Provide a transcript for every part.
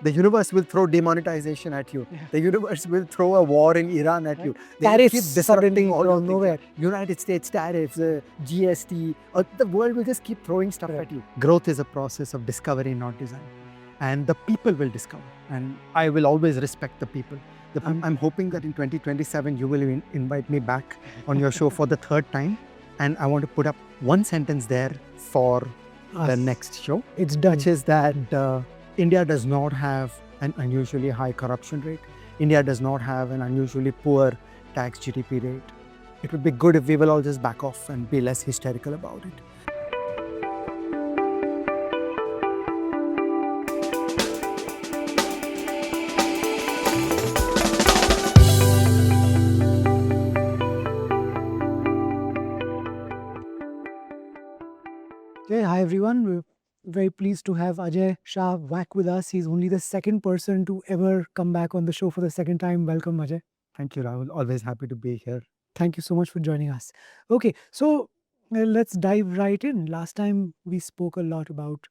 The universe will throw demonetization at you. Yeah. The universe will throw a war in Iran at you. They will Tariffs keep suddenly disrupting all your from things. nowhere. United States tariffs, GST, the world will just keep throwing stuff Right. at you. Growth is a process of discovery, not design. And the people will discover. And I will always respect the people. I'm hoping that in 2027 you will invite me back on your show for the third time. And I want to put up one sentence there for the next show. It's done. Which is that India does not have an unusually high corruption rate. India does not have an unusually poor tax GDP rate. It would be good if we will all just back off and be less hysterical about it. Okay, hi everyone. We're very pleased to have Ajay Shah back with us. He's only the second person to ever come back on the show for the second time. Welcome, Ajay. Thank you, Rahul. Always happy to be here. Thank you so much for joining us. Okay, so let's dive right in. Last time we spoke a lot about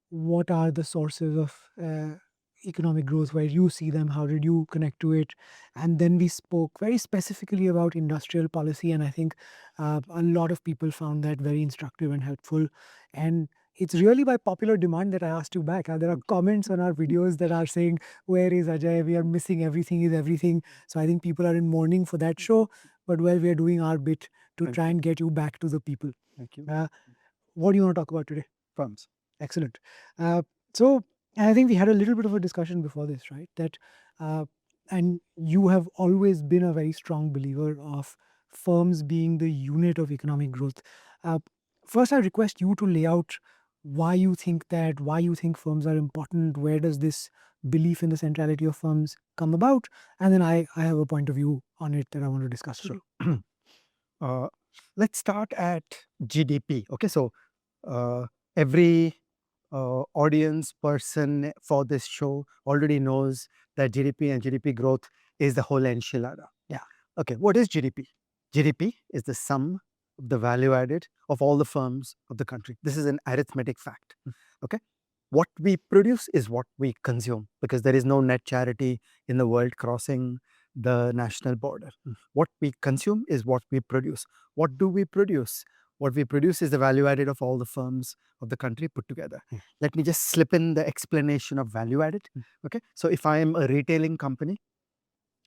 what are the sources of economic growth, where you see them, how did you connect to it? And then we spoke very specifically about industrial policy. And I think a lot of people found that very instructive and helpful. And it's really by popular demand that I asked you back. There are comments on our videos that are saying, where is Ajay? We are missing everything is everything. So I think people are in mourning for that show. But well, we are doing our bit to try and get you back to the people. Thank you. What do you want to talk about today? Firms. Excellent. So I think we had a little bit of a discussion before this, right? That and you have always been a very strong believer of firms being the unit of economic growth. First, I request you to lay out why you think that, why you think firms are important, where does this belief in the centrality of firms come about, and then I have a point of view on it that I want to discuss with you. Let's start at GDP. Okay, so every audience person for this show already knows that GDP and GDP growth is the whole enchilada. Yeah. Okay, what is GDP? GDP is the sum of the value added of all the firms of the country. This is an arithmetic fact. Okay, what we produce is what we consume, because there is no net charity in the world crossing the national border. What we consume is what we produce. What do we produce? What we produce is the value added of all the firms of the country put together. Let me just slip in the explanation of value added. Okay, so if I am a retailing company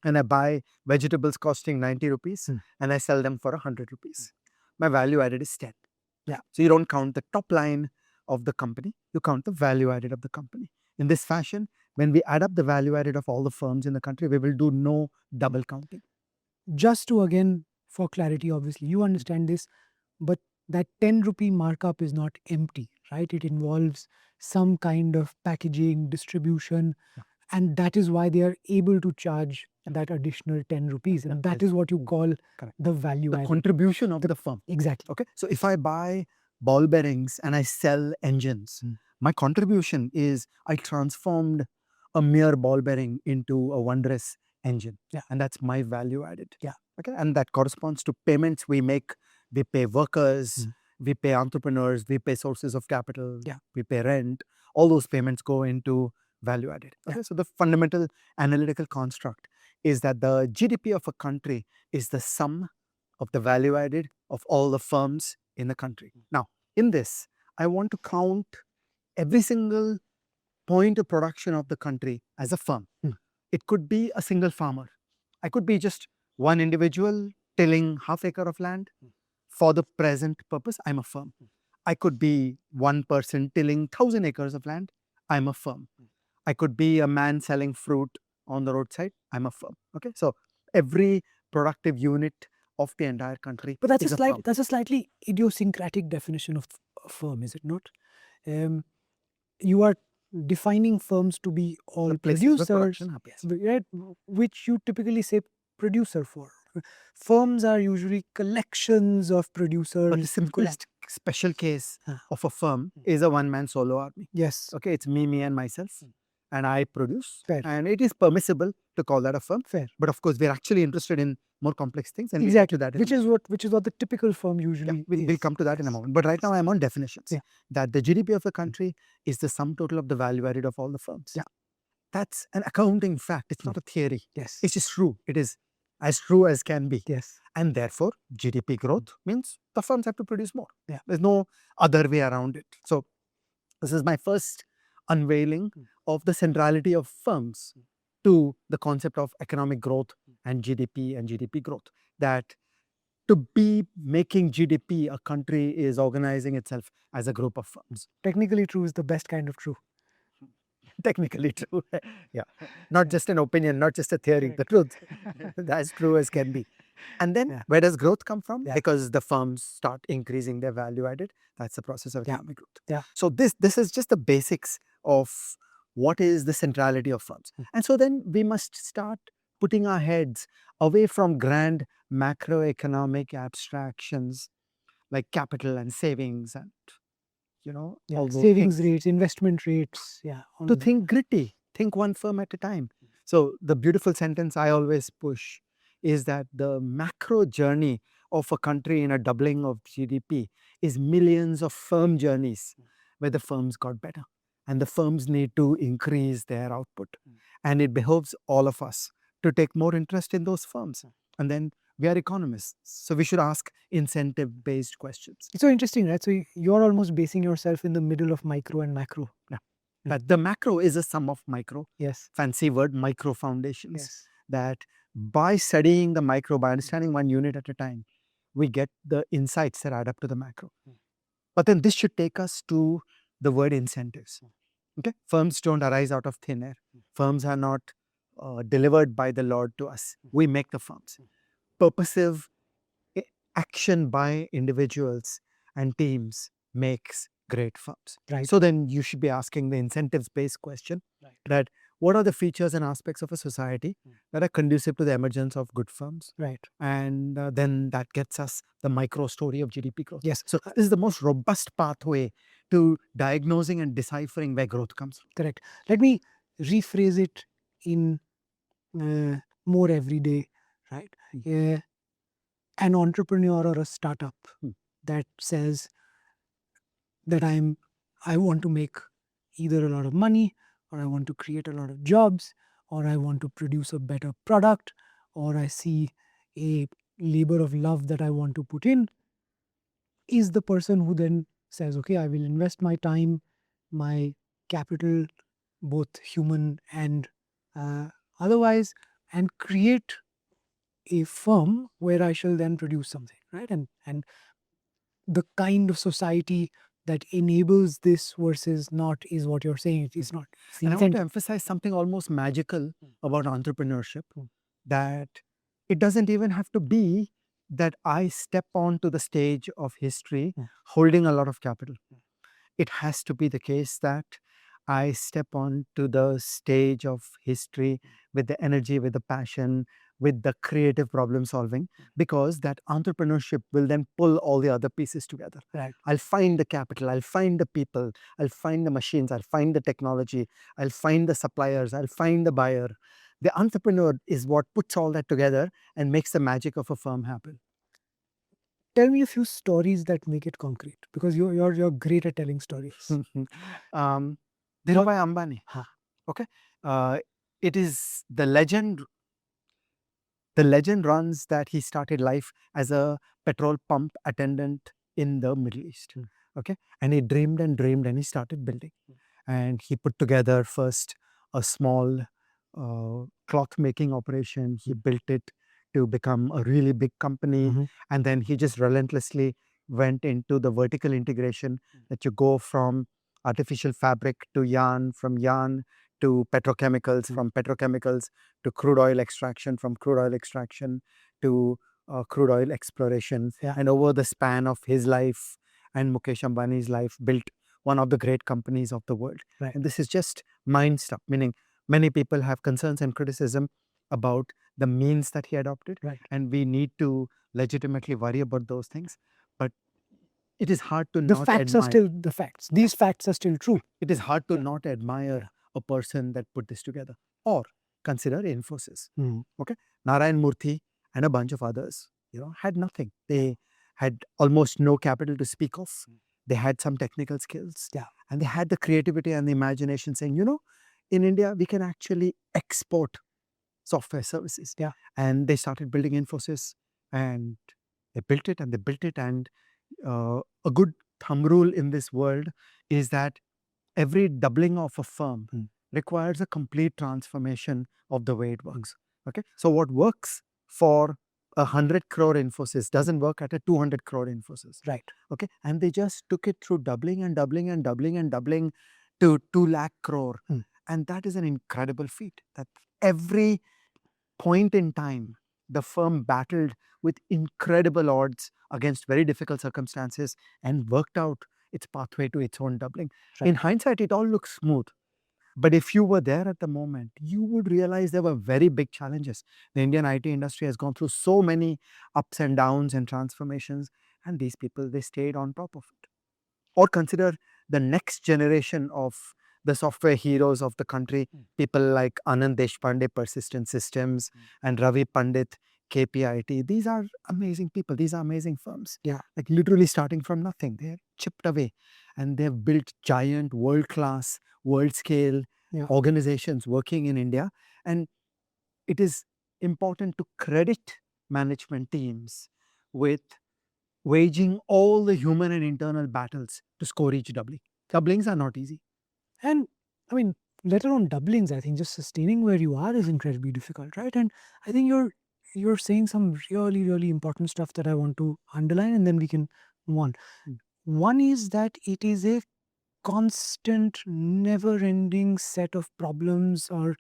and I buy vegetables costing 90 rupees and I sell them for 100 rupees, my value added is 10. Yeah. So you don't count the top line of the company, you count the value added of the company. In this fashion, when we add up the value added of all the firms in the country, we will do no double counting. Just to, again, for clarity, obviously, you understand this, but that 10 rupee markup is not empty, right? It involves some kind of packaging, distribution, and that is why they are able to charge that additional 10 rupees. And that is what you call the value The added. contribution of the firm. Exactly. Okay, so if I buy ball bearings and I sell engines, my contribution is I transformed a mere ball bearing into a wondrous engine. Yeah. And that's my value added. Yeah. Okay, and that corresponds to payments we make. We pay workers, we pay entrepreneurs, we pay sources of capital, we pay rent. All those payments go into value added. Okay, so the fundamental analytical construct is that the GDP of a country is the sum of the value added of all the firms in the country. Now, in this, I want to count every single point of production of the country as a firm. It could be a single farmer. I could be just one individual tilling half acre of land. For the present purpose, I'm a firm. I could be one person tilling 1,000 acres of land. I'm a firm. I could be a man selling fruit on the roadside. I'm a firm. Okay, so every productive unit of the entire country. But that's a slightly idiosyncratic definition of a firm, is it not? You are defining firms to be all producers, right, which you typically say producer for. Firms are usually collections of producers. But the simplest special case of a firm is a one-man solo army. Yes. Okay, it's me and myself. And I produce. Fair. And it is permissible to call that a firm. Fair. But of course, we're actually interested in more complex things. And exactly. We'll which is what the typical firm usually is. We'll come to that in a moment. But right now, I'm on definitions. That the GDP of a country is the sum total of the value added of all the firms. Yeah. That's an accounting fact. It's not a theory. Yes. It's just true. It is as true as can be. Yes. And therefore, GDP growth means the firms have to produce more. Yeah. There's no other way around it. So this is my first unveiling of the centrality of firms to the concept of economic growth and GDP growth. That to be making GDP, a country is organizing itself as a group of firms. Technically true is the best kind of true. Technically true. Yeah. Not just an opinion, not just a theory, the truth. As true as can be. And then where does growth come from? Because the firms start increasing their value added. That's the process of economic growth. So this is just the basics of what is the centrality of firms. And so then we must start putting our heads away from grand macroeconomic abstractions like capital and savings and all those savings things, rates, investment rates, to think gritty, think one firm at a time. So the beautiful sentence I always push is that the macro journey of a country in a doubling of GDP is millions of firm journeys where the firms got better and the firms need to increase their output. And it behoves all of us to take more interest in those firms. And then we are economists, so we should ask incentive-based questions. It's so interesting, right? So you're almost basing yourself in the middle of micro and macro. But the macro is a sum of micro. Yes. Fancy word, micro foundations. Yes. That by studying the micro, by understanding one unit at a time, we get the insights that add up to the macro. But then this should take us to the word incentives. Okay, firms don't arise out of thin air. Firms are not delivered by the Lord to us. We make the firms. Purposive action by individuals and teams makes great firms. Right. So then you should be asking the incentives-based question, that what are the features and aspects of a society that are conducive to the emergence of good firms? Right. And then that gets us the micro story of GDP growth. Yes. So this is the most robust pathway to diagnosing and deciphering where growth comes from. Correct. Let me rephrase it in more everyday, right? An entrepreneur or a startup that says that I want to make either a lot of money, or I want to create a lot of jobs, or I want to produce a better product, or I see a labor of love that I want to put in, is the person who then says, okay, I will invest my time, my capital, both human and otherwise, and create a firm where I shall then produce something, right? And the kind of society that enables this versus not is what you're saying. It is not. And I want to emphasize something almost magical about entrepreneurship, that it doesn't even have to be that I step onto the stage of history holding a lot of capital. It has to be the case that I step onto the stage of history with the energy, with the passion, with the creative problem solving, because that entrepreneurship will then pull all the other pieces together. Right. I'll find the capital, I'll find the people, I'll find the machines, I'll find the technology, I'll find the suppliers, I'll find the buyer. The entrepreneur is what puts all that together and makes the magic of a firm happen. Tell me a few stories that make it concrete, because you're great at telling stories. Dhirubhai Ambani. Okay, it is the legend. The legend runs that he started life as a petrol pump attendant in the Middle East. Okay, and he dreamed and dreamed, and he started building. And he put together first a small cloth making operation. He built it to become a really big company, and then he just relentlessly went into the vertical integration, that you go from artificial fabric to yarn, from yarn to petrochemicals, from petrochemicals to crude oil extraction, from crude oil extraction to crude oil exploration. And over the span of his life and Mukesh Ambani's life, built one of the great companies of the world. Right. And this is just mind stuff, meaning many people have concerns and criticism about the means that he adopted. Right. And we need to legitimately worry about those things. But it is hard to The not facts admire. are still the facts. These facts are still true. It is hard to not admire a person that put this together. Or consider Infosys. Okay, Narayan Murthy and a bunch of others, had nothing. They had almost no capital to speak of. They had some technical skills, and they had the creativity and the imagination, saying, in India, we can actually export software services. Yeah. And they started building Infosys, and they built it and they built it. And a good thumb rule in this world is that every doubling of a firm requires a complete transformation of the way it works. Okay, so what works for 100 crore Infosys doesn't work at a 200 crore Infosys. Right. Okay, and they just took it through doubling and doubling and doubling and doubling to 2 lakh crore. And that is an incredible feat. That every point in time, the firm battled with incredible odds against very difficult circumstances and worked out its pathway to its own doubling. Right. In hindsight, it all looks smooth. But if you were there at the moment, you would realize there were very big challenges. The Indian IT industry has gone through so many ups and downs and transformations, and these people, they stayed on top of it. Or consider the next generation of the software heroes of the country, people like Anand Deshpande, Persistent Systems, and Ravi Pandit, KPIT. These are amazing people. These are amazing firms. Yeah. Like literally starting from nothing. They're chipped away and they've built giant, world-class, world-scale organizations working in India. And it is important to credit management teams with waging all the human and internal battles to score each doubling. Doublings are not easy. And I mean, let alone doublings, I think just sustaining where you are is incredibly difficult, right? And I think you're saying some really, really important stuff that I want to underline, and then we can move on. One is that it is a constant, never-ending set of problems or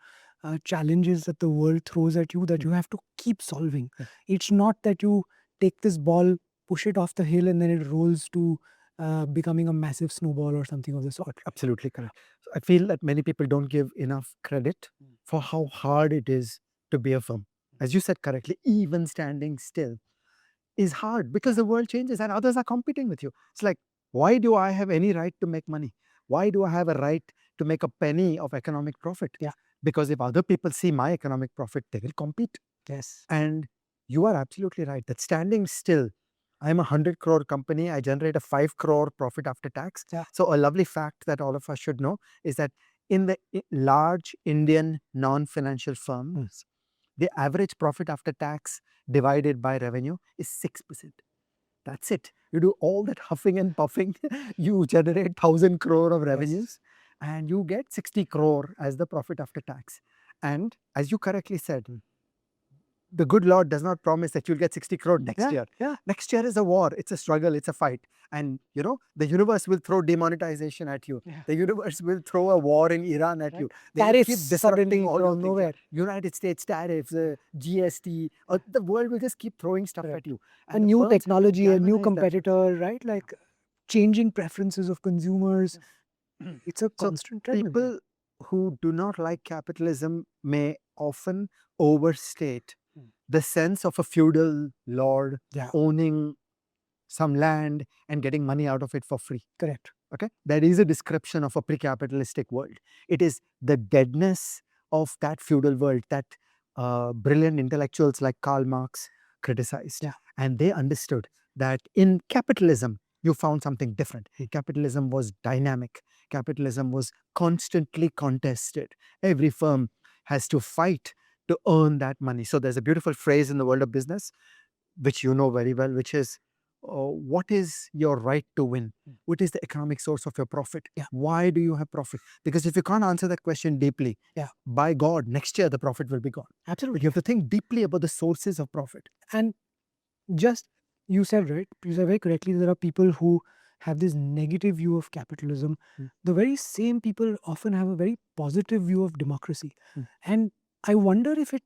challenges that the world throws at you that you have to keep solving. It's not that you take this ball, push it off the hill, and then it rolls to becoming a massive snowball or something of the sort. Absolutely correct. So I feel that many people don't give enough credit for how hard it is to be a firm. As you said correctly, even standing still is hard because the world changes and others are competing with you. It's like, why do I have any right to make money? Why do I have a right to make a penny of economic profit? Yeah. Because if other people see my economic profit, they will compete. Yes. And you are absolutely right that standing still, I'm a 100 crore company, I generate a 5 crore profit after tax. Yeah. So a lovely fact that all of us should know is that in the large Indian non-financial firms, the average profit after tax divided by revenue is 6%. That's it. You do all that huffing and puffing, you generate 1,000 crore of revenues, and you get 60 crore as the profit after tax. And as you correctly said, the good Lord does not promise that you'll get 60 crore next year. Yeah. Next year is a war, it's a struggle, it's a fight. And you know, the universe will throw demonetization at you. Yeah. The universe will throw a war in Iran at you. They will Tariffs keep disrupting all your from things. nowhere. United States tariffs, GST, the world will just keep throwing stuff at you. A And the new firms technology, a new galvanize that. competitor, right? Like changing preferences of consumers. It's a constant treadmill. People who do not like capitalism may often overstate the sense of a feudal lord owning some land and getting money out of it for free. Correct. Okay, that is a description of a pre-capitalistic world. It is the deadness of that feudal world that brilliant intellectuals like Karl Marx criticized. And they understood that in capitalism, you found something different. Capitalism was dynamic. Capitalism was constantly contested. Every firm has to fight to earn that money. So there's a beautiful phrase in the world of business, which you know very well, which is, what is your right to win? What is the economic source of your profit? Why do you have profit? Because if you can't answer that question deeply, by God, next year the profit will be gone. Absolutely. You have to think deeply about the sources of profit. And just, you said, right? You said very correctly, there are people who have this negative view of capitalism. The very same people often have a very positive view of democracy. And I wonder if it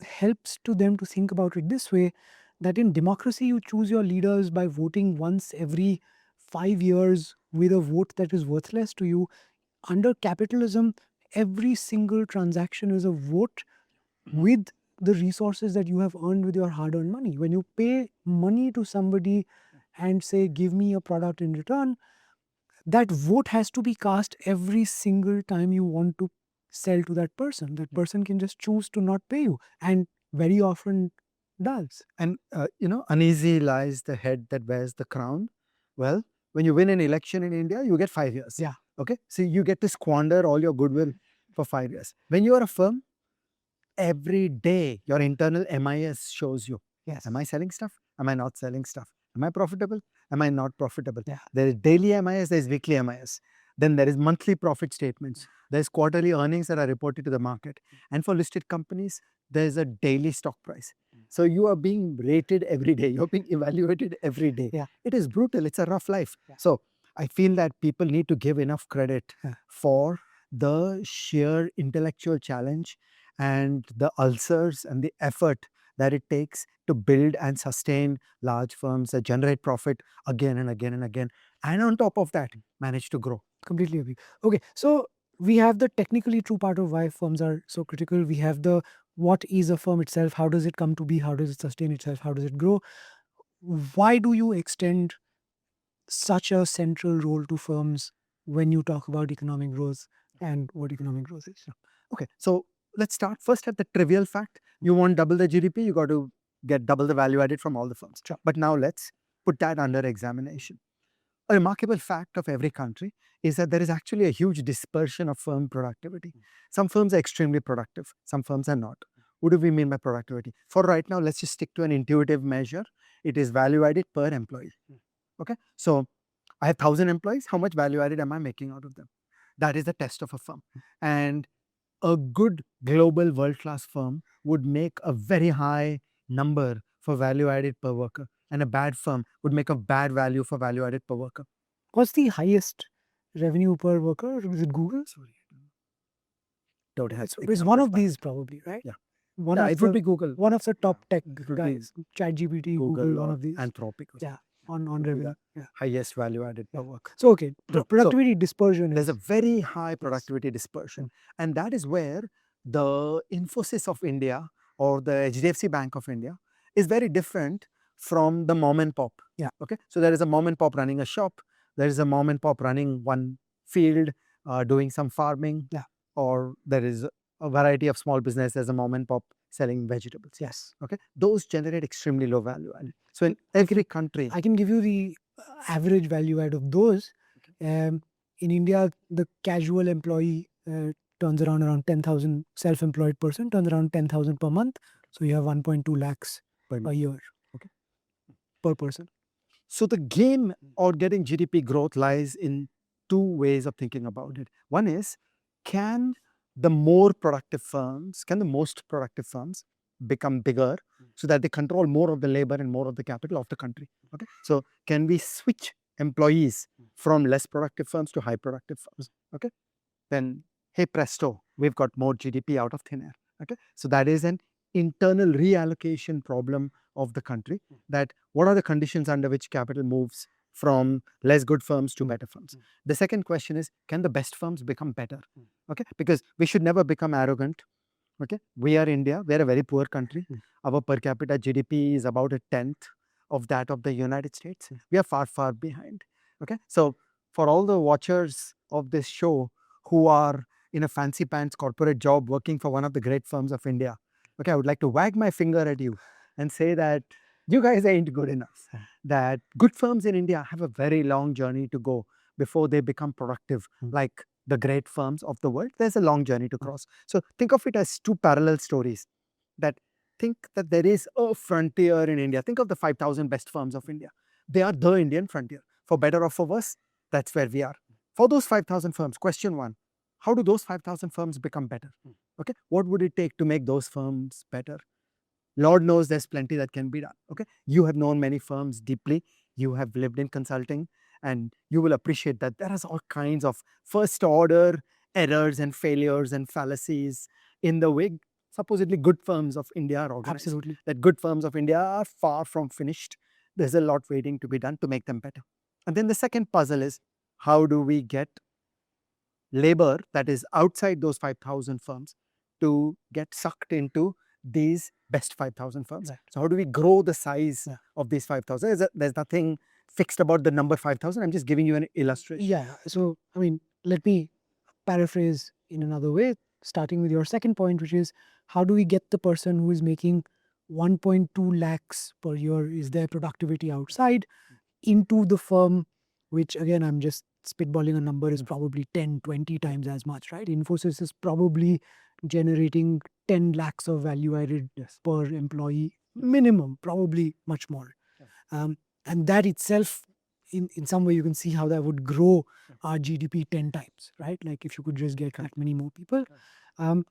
helps to them to think about it this way, that in democracy you choose your leaders by voting once every 5 years with a vote that is worthless to you. Under capitalism, every single transaction is a vote with the resources that you have earned with your hard-earned money. When you pay money to somebody and say, give me a product in return, that vote has to be cast every single time you want to sell to that person. That person can just choose to not pay you, and very often does. And, uneasy lies the head that wears the crown. Well, when you win an election in India, you get 5 years. Okay? So you get to squander all your goodwill for 5 years. When you are a firm, every day your internal MIS shows you, Yes. am I selling stuff? Am I not selling stuff? Am I profitable? Am I not profitable? Yeah. There is daily MIS, there is weekly MIS. Then there is monthly profit statements. There is quarterly earnings that are reported to the market. And for listed companies, there is a daily stock price. So you are being rated every day. You're being evaluated every day. Yeah. It is brutal. It's a rough life. Yeah. So I feel that people need to give enough credit Yeah. for the sheer intellectual challenge and the ulcers and the effort that it takes to build and sustain large firms that generate profit again and again and again. And on top of that, manage to grow. Completely agree. Okay, so we have the technically true part of why firms are so critical. We have the what is a firm itself, how does it come to be, how does it sustain itself, how does it grow. Why do you extend such a central role to firms when you talk about economic growth and what economic growth is? Okay, so let's start first at the trivial fact. You want double the GDP, you got to get double the value added from all the firms. Sure. But now let's put that under examination. A remarkable fact of every country is that there is actually a huge dispersion of firm productivity. Some firms are extremely productive, some firms are not. What do we mean by productivity? For right now, let's just stick to an intuitive measure. It is value added per employee. Okay, so I have 1,000 employees. How much value added am I making out of them? That is the test of a firm. And a good global world-class firm would make a very high number for value added per worker, and a bad firm would make a bad value for value added per worker. What's the highest revenue per worker? Is it Google? Sorry, don't have It's one of these probably, right? Yeah. One Yeah, of it would the be Google. one of the top tech It would be guys, ChatGPT, Google, one or of these. Anthropic. Or Yeah, on would be revenue. the Yeah. highest value added per Yeah. worker. So okay, So productivity dispersion there's is a very high productivity dispersion, and that is where the Infosys of India or the HDFC Bank of India is very different from the mom and pop. Yeah. Okay, so there is a mom and pop running a shop, there is a mom and pop running one field, doing some farming. Yeah. Or there is a variety of small business. There's a mom and pop selling vegetables. yes. Okay, those generate extremely low value added. So in every country, I can give you the average value add of those. In India, the casual employee turns around 10,000, self-employed person turns around 10,000 per month. So you have 1.2 lakhs per a year. Okay. Per person. So the game or getting GDP growth lies in two ways of thinking about it. One is, can the most productive firms become bigger so that they control more of the labor and more of the capital of the country? Okay, so can we switch employees from less productive firms to high productive firms? Okay, then hey presto, we've got more GDP out of thin air. Okay, so that is an internal reallocation problem of the country, that what are the conditions under which capital moves from less good firms to better firms. The second question is, can the best firms become better? Okay, because we should never become arrogant. Okay, we are India, we are a very poor country. Our per capita GDP is about a tenth of that of the United States. We are far, far behind. Okay, so for all the watchers of this show who are in a fancy pants corporate job working for one of the great firms of India, okay, I would like to wag my finger at you and say that you guys ain't good enough. That good firms in India have a very long journey to go before they become productive like the great firms of the world. There's a long journey to cross. So think of it as two parallel stories. That think that there is a frontier in India. Think of the 5,000 best firms of India. They are the Indian frontier. For better or for worse, that's where we are. For those 5,000 firms, question one, how do those 5,000 firms become better? Okay, what would it take to make those firms better? Lord knows there's plenty that can be done. Okay, you have known many firms deeply. You have lived in consulting, and you will appreciate that there is all kinds of first order errors and failures and fallacies in the way supposedly good firms of India are organized. Absolutely. That good firms of India are far from finished. There's a lot waiting to be done to make them better. And then the second puzzle is, how do we get labor that is outside those 5,000 firms to get sucked into these best 5,000 firms? Right. So how do we grow the size of these 5,000? There's nothing fixed about the number 5,000. I'm just giving you an illustration. Yeah. So, I mean, let me paraphrase in another way, starting with your second point, which is how do we get the person who is making 1.2 lakhs per year, is their productivity outside, into the firm which again, I'm just spitballing a number, is probably 10, 20 times as much, right? Infosys is probably generating 10 lakhs of value added per employee minimum, probably much more. And that itself, in some way, you can see how that would grow our GDP 10 times, right? Like if you could just get that many more people. Um,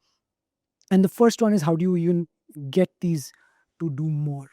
and the first one is, how do you even get these to do more?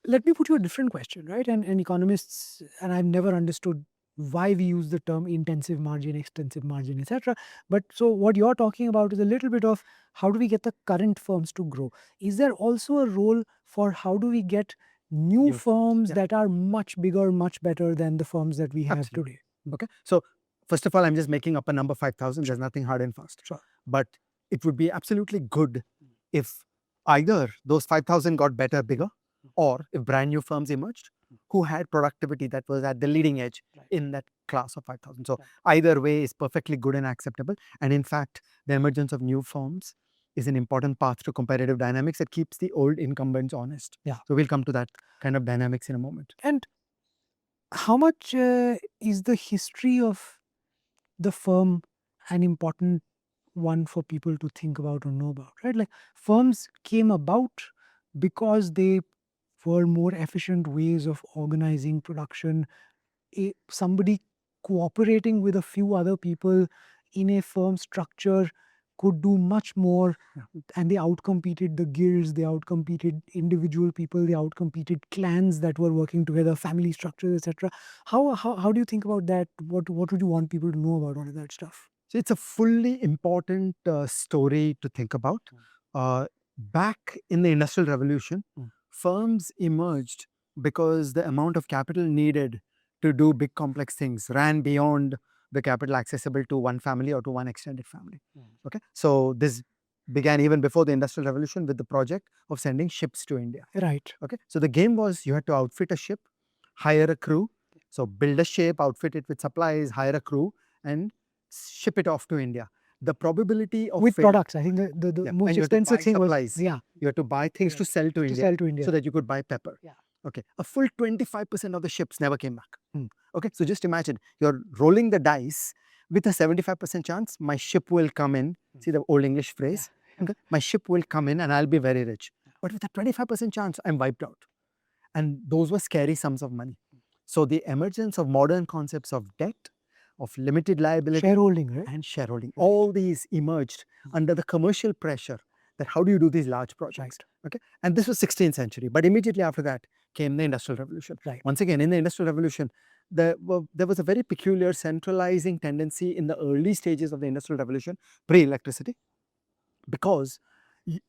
Let me put you a different question, right? And economists, and I've never understood why we use the term intensive margin, extensive margin, etc. But so what you're talking about is a little bit of how do we get the current firms to grow? Is there also a role for how do we get new firms that are much bigger, much better than the firms that we have today? Okay. So first of all, I'm just making up a number 5,000. There's nothing hard and fast. Sure. But it would be absolutely good if either those 5,000 got better, bigger, or if brand new firms emerged who had productivity that was at the leading edge in that class of 5,000. So either way is perfectly good and acceptable. And in fact, the emergence of new firms is an important path to competitive dynamics that keeps the old incumbents honest. So we'll come to that kind of dynamics in a moment. And how much is the history of the firm an important one for people to think about or know about, right? Like firms came about because they were more efficient ways of organizing production. Somebody cooperating with a few other people in a firm structure could do much more, and they outcompeted the guilds, they outcompeted individual people, they outcompeted clans that were working together, family structures, etc. How do you think about that? What would you want people to know about all of that stuff? So it's a fully important story to think about. Back in the Industrial Revolution, firms emerged because the amount of capital needed to do big complex things ran beyond the capital accessible to one family or to one extended family. Okay, so this began even before the Industrial Revolution with the project of sending ships to India. Right. Okay, so the game was you had to outfit a ship, hire a crew, so build a ship, outfit it with supplies, hire a crew, and ship it off to India. The probability of with products, I think the most expensive thing supplies, was you have to buy things to sell to India, so that you could buy pepper. Okay, a full 25% of the ships never came back. Okay, so just imagine you're rolling the dice with a 75% chance my ship will come in. See the old English phrase? Okay, my ship will come in and I'll be very rich. But with a 25% chance, I'm wiped out. And those were scary sums of money. So the emergence of modern concepts of debt, of limited liability, shareholding, right? And shareholding, all these emerged under the commercial pressure that how do you do these large projects? Okay, and this was 16th century, but immediately after that came the Industrial Revolution. Once again, in the Industrial Revolution, there was a very peculiar centralizing tendency in the early stages of the Industrial Revolution, pre-electricity, because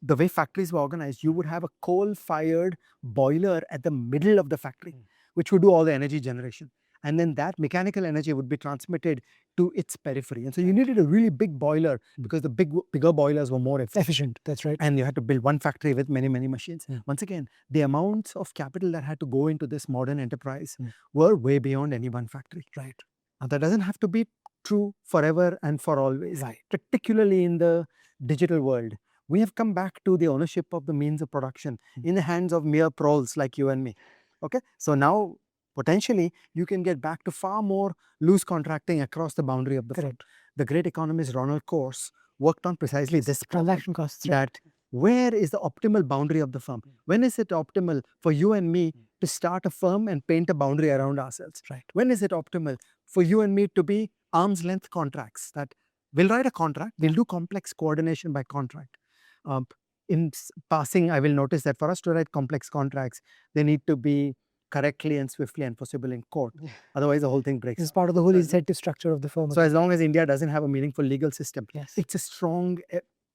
the way factories were organized, you would have a coal-fired boiler at the middle of the factory, which would do all the energy generation. And then that mechanical energy would be transmitted to its periphery. And so you needed a really big boiler because the bigger boilers were more efficient. That's right. And you had to build one factory with many, many machines. Once again, the amounts of capital that had to go into this modern enterprise were way beyond any one factory. Right. Now, that doesn't have to be true forever and for always. Particularly in the digital world, we have come back to the ownership of the means of production in the hands of mere proles like you and me. Okay, so now potentially you can get back to far more loose contracting across the boundary of the firm. The great economist Ronald Coase worked on precisely this transaction costs. That where is the optimal boundary of the firm? When is it optimal for you and me to start a firm and paint a boundary around ourselves? When is it optimal for you and me to be arm's length contracts, that we'll write a contract, we'll do complex coordination by contract. In passing, I will notice that for us to write complex contracts, they need to be correctly and swiftly enforceable in court. Otherwise, the whole thing breaks. This is part of the whole incentive structure of the firm. So as long as India doesn't have a meaningful legal system, it's a strong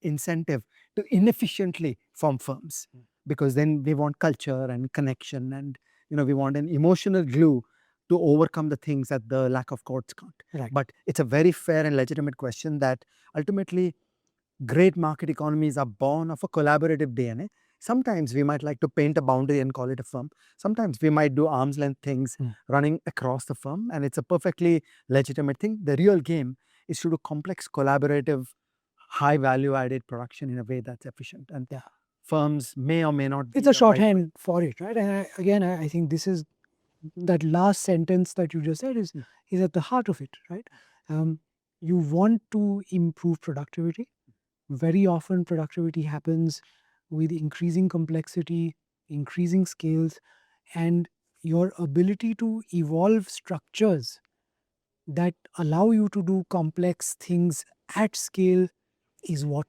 incentive to inefficiently form firms, because then we want culture and connection, and we want an emotional glue to overcome the things that the lack of courts can't. But it's a very fair and legitimate question that ultimately great market economies are born of a collaborative DNA. Sometimes we might like to paint a boundary and call it a firm. Sometimes we might do arm's length things running across the firm, and it's a perfectly legitimate thing. The real game is to do complex, collaborative, high value added production in a way that's efficient. And firms may or may not be. It's a shorthand for it, right? And I think this is that last sentence that you just said is at the heart of it, right? You want to improve productivity. Very often, productivity happens with increasing complexity, increasing scales, and your ability to evolve structures that allow you to do complex things at scale is what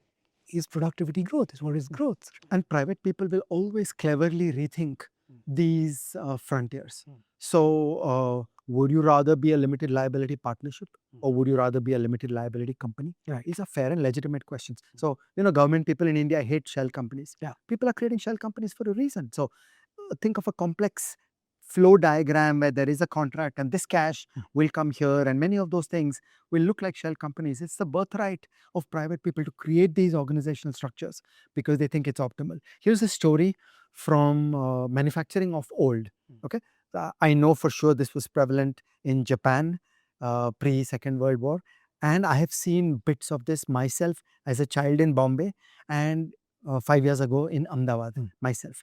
is productivity growth, is what is growth. And private people will always cleverly rethink these frontiers. So, would you rather be a limited liability partnership or would you rather be a limited liability company? Right. These are fair and legitimate questions. So, government people in India hate shell companies. Yeah. People are creating shell companies for a reason. So, think of a complex flow diagram where there is a contract and this cash will come here and many of those things will look like shell companies. It's the birthright of private people to create these organizational structures because they think it's optimal. Here's a story from manufacturing of old. Okay, I know for sure this was prevalent in Japan pre-Second World War, and I have seen bits of this myself as a child in Bombay and 5 years ago in Ahmedabad myself.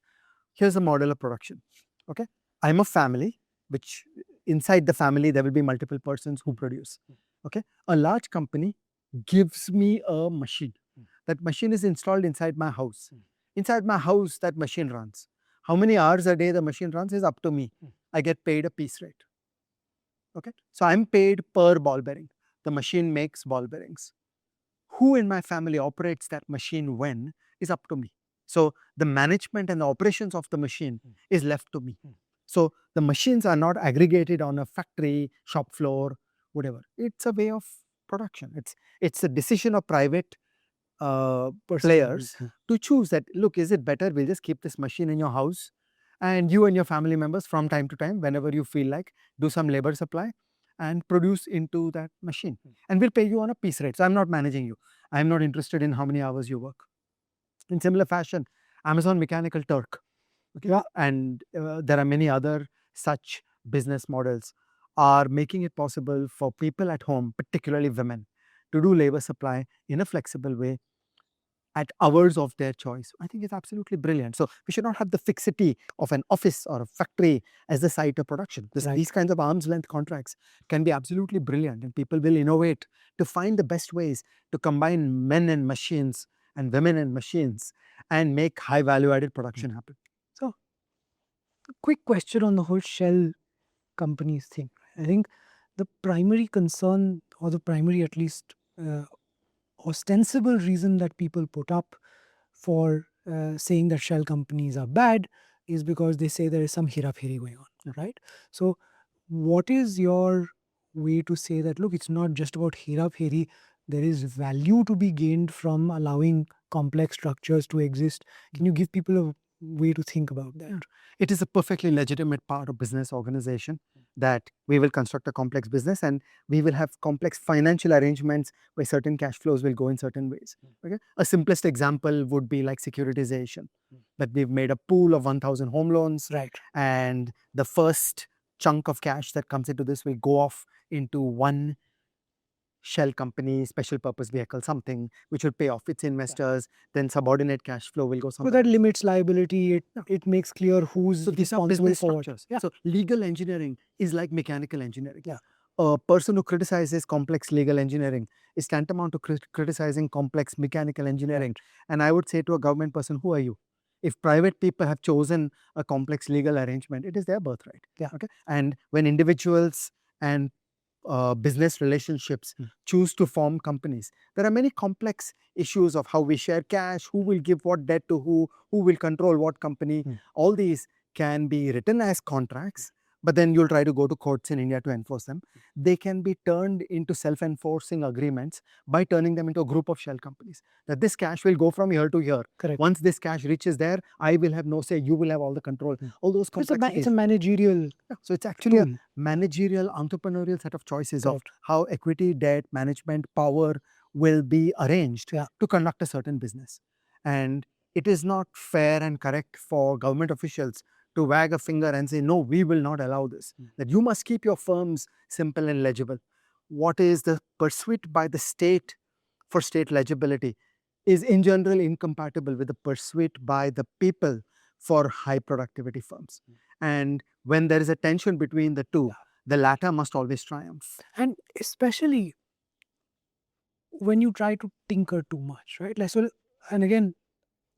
Here's a model of production. Okay, I'm a family, which inside the family there will be multiple persons who produce. Okay, a large company gives me a machine. That machine is installed inside my house. Inside my house, that machine runs. How many hours a day the machine runs is up to me. I get paid a piece rate. Okay, so I'm paid per ball bearing. The machine makes ball bearings. Who in my family operates that machine when is up to me. So the management and the operations of the machine is left to me. So the machines are not aggregated on a factory, shop floor, whatever. It's a way of production. It's a decision of private players to choose that, look, is it better we'll just keep this machine in your house and you and your family members from time to time, whenever you feel like, do some labor supply and produce into that machine. And we'll pay you on a piece rate. So I'm not managing you. I'm not interested in how many hours you work. In similar fashion, Amazon Mechanical Turk. Okay? Yeah. And there are many other such business models are making it possible for people at home, particularly women, to do labor supply in a flexible way at hours of their choice. I think it's absolutely brilliant. So we should not have the fixity of an office or a factory as the site of production. These kinds of arm's length contracts can be absolutely brilliant, and people will innovate to find the best ways to combine men and machines and women and machines and make high value added production happen. So, quick question on the whole shell companies thing. I think the primary concern, or the primary at least ostensible reason that people put up for saying that shell companies are bad is because they say there is some hera-pheri going on, right? So, what is your way to say that, look, it's not just about hera-pheri, there is value to be gained from allowing complex structures to exist? Can you give people a way to think about that? It is a perfectly legitimate part of business organization that we will construct a complex business and we will have complex financial arrangements where certain cash flows will go in certain ways. Okay? A simplest example would be like securitization, that we've made a pool of 1,000 home loans, Right. and the first chunk of cash that comes into this will go off into one shell company, special purpose vehicle, something which will pay off its investors. Then subordinate cash flow will go somewhere. So that limits liability. It makes clear who's responsible for structures. So legal engineering is like mechanical engineering. A person who criticizes complex legal engineering is tantamount to criticizing complex mechanical engineering. And I would say to a government person, who are you? If private people have chosen a complex legal arrangement, it is their birthright. Okay. And when individuals and business relationships choose to form companies, there are many complex issues of how we share cash, who will give what debt to who will control what company. All these can be written as contracts, but then you'll try to go to courts in India to enforce them. They can be turned into self-enforcing agreements by turning them into a group of shell companies. That this cash will go from here to here. Correct. Once this cash reaches there, I will have no say, you will have all the control. All those complexities. It's a managerial. So it's actually a managerial, entrepreneurial set of choices of how equity, debt, management, power will be arranged to conduct a certain business. And it is not fair and correct for government officials to wag a finger and say, no, we will not allow this. That you must keep your firms simple and legible. What is the pursuit by the state for state legibility is in general incompatible with the pursuit by the people for high productivity firms. And when there is a tension between the two, the latter must always triumph. And especially when you try to tinker too much, right? Like, so, and again,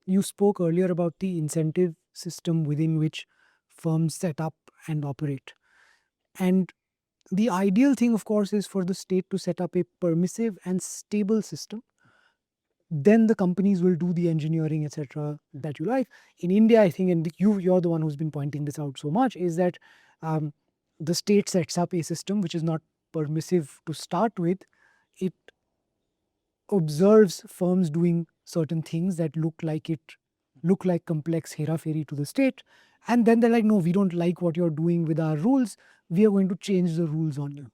you spoke earlier about the incentive system within which firms set up and operate. And the ideal thing, of course, is for the state to set up a permissive and stable system. Then the companies will do the engineering, etc., that you like. In India, I think, and you're the one who's been pointing this out so much, is that the state sets up a system which is not permissive to start with. It observes firms doing certain things that look like complex hera-pheri to the state, and then they're like, no, we don't like what you're doing with our rules, we are going to change the rules on you.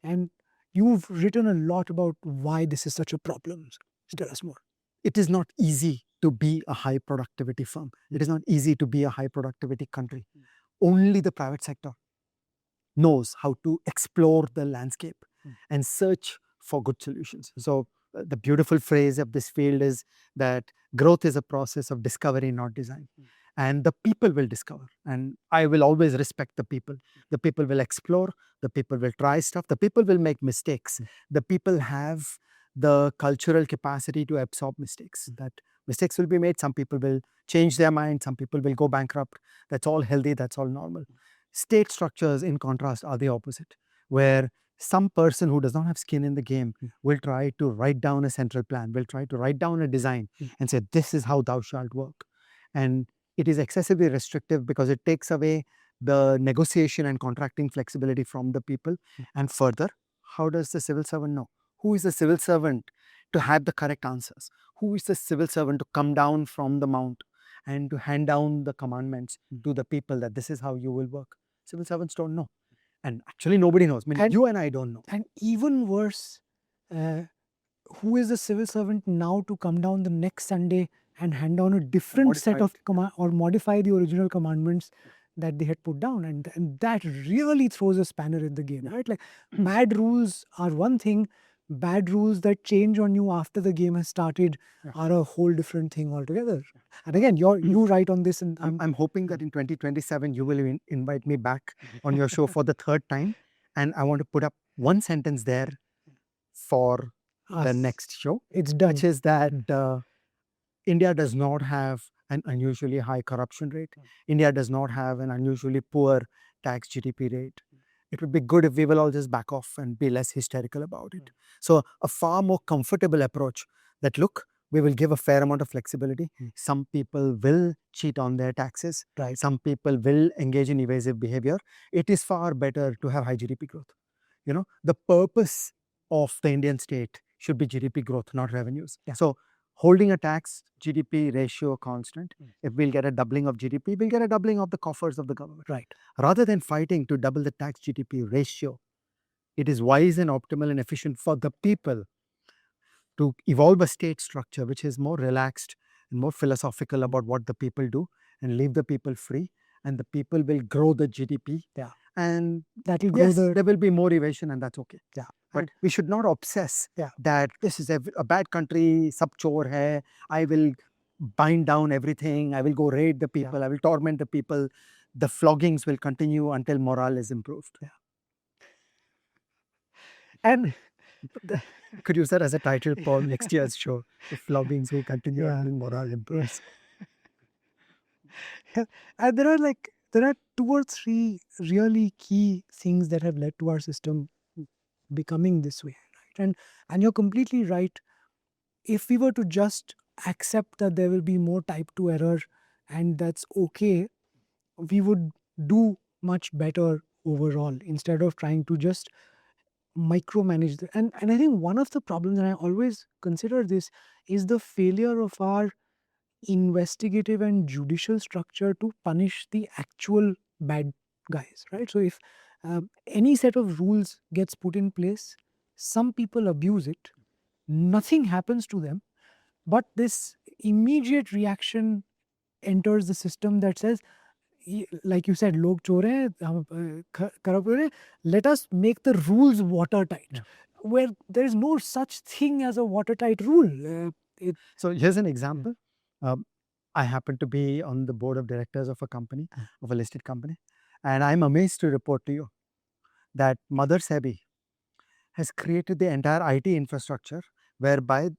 And you've written a lot about why this is such a problem. Tell us more. It is not easy to be a high productivity firm. It is not easy to be a high productivity country. Only the private sector knows how to explore the landscape and search for good solutions. So the beautiful phrase of this field is that growth is a process of discovery, not design. And the people will discover. And I will always respect the people. The people will explore. The people will try stuff. The people will make mistakes. The people have the cultural capacity to absorb mistakes. That mistakes will be made. Some people will change their mind. Some people will go bankrupt. That's all healthy. That's all normal. State structures, in contrast, are the opposite, where some person who does not have skin in the game will try to write down a central plan, will try to write down a design and say, this is how thou shalt work. And it is excessively restrictive because it takes away the negotiation and contracting flexibility from the people. And further, how does the civil servant know? Who is the civil servant to have the correct answers? Who is the civil servant to come down from the mount and to hand down the commandments to the people that this is how you will work? Civil servants don't know. And actually nobody knows. I mean, you and I don't know. And even worse, who is the civil servant now to come down the next Sunday and hand down a different set of or modify the original commandments that they had put down? And that really throws a spanner in the game, right? Like, bad rules are one thing, bad rules that change on you after the game has started are a whole different thing altogether. And again, you write on this, and I'm hoping that in 2027 you will invite me back on your show for the third time, and I want to put up one sentence there for the next show. It's done. Which is that India does not have an unusually high corruption rate. India does not have an unusually poor tax-GDP rate. It would be good if we will all just back off and be less hysterical about it. So a far more comfortable approach that, look, we will give a fair amount of flexibility. Some people will cheat on their taxes. Right. Some people will engage in evasive behavior. It is far better to have high GDP growth. You know, the purpose of the Indian state should be GDP growth, not revenues. So holding a tax GDP ratio constant, if we'll get a doubling of GDP, we'll get a doubling of the coffers of the government. Right. Rather than fighting to double the tax GDP ratio, it is wise and optimal and efficient for the people to evolve a state structure which is more relaxed and more philosophical about what the people do and leave the people free, and the people will grow the GDP. Yeah. And that will grow there will be more evasion, and that's okay. Yeah. But we should not obsess Yeah. that this is a bad country, sab chor hai, I will bind down everything, I will go raid the people, I will torment the people. The floggings will continue until morale is improved. Yeah. And could use that as a title for next year's show. The floggings will continue until morale improves. And there are 2 or 3 really key things that have led to our system becoming this way, right? And you're completely right. If we were to just accept that there will be more type 2 error and that's okay, we would do much better overall instead of trying to just micromanage. And I think one of the problems, and I always consider this, is the failure of our investigative and judicial structure to punish the actual bad guys, right? So if any set of rules gets put in place, some people abuse it, nothing happens to them, but this immediate reaction enters the system that says, like you said, log chor hai, corrupt ho rahe hain, let us make the rules watertight, where there is no such thing as a watertight rule. So here's an example. I happen to be on the board of directors of a company, of a listed company. And I'm amazed to report to you that Mother SEBI has created the entire IT infrastructure whereby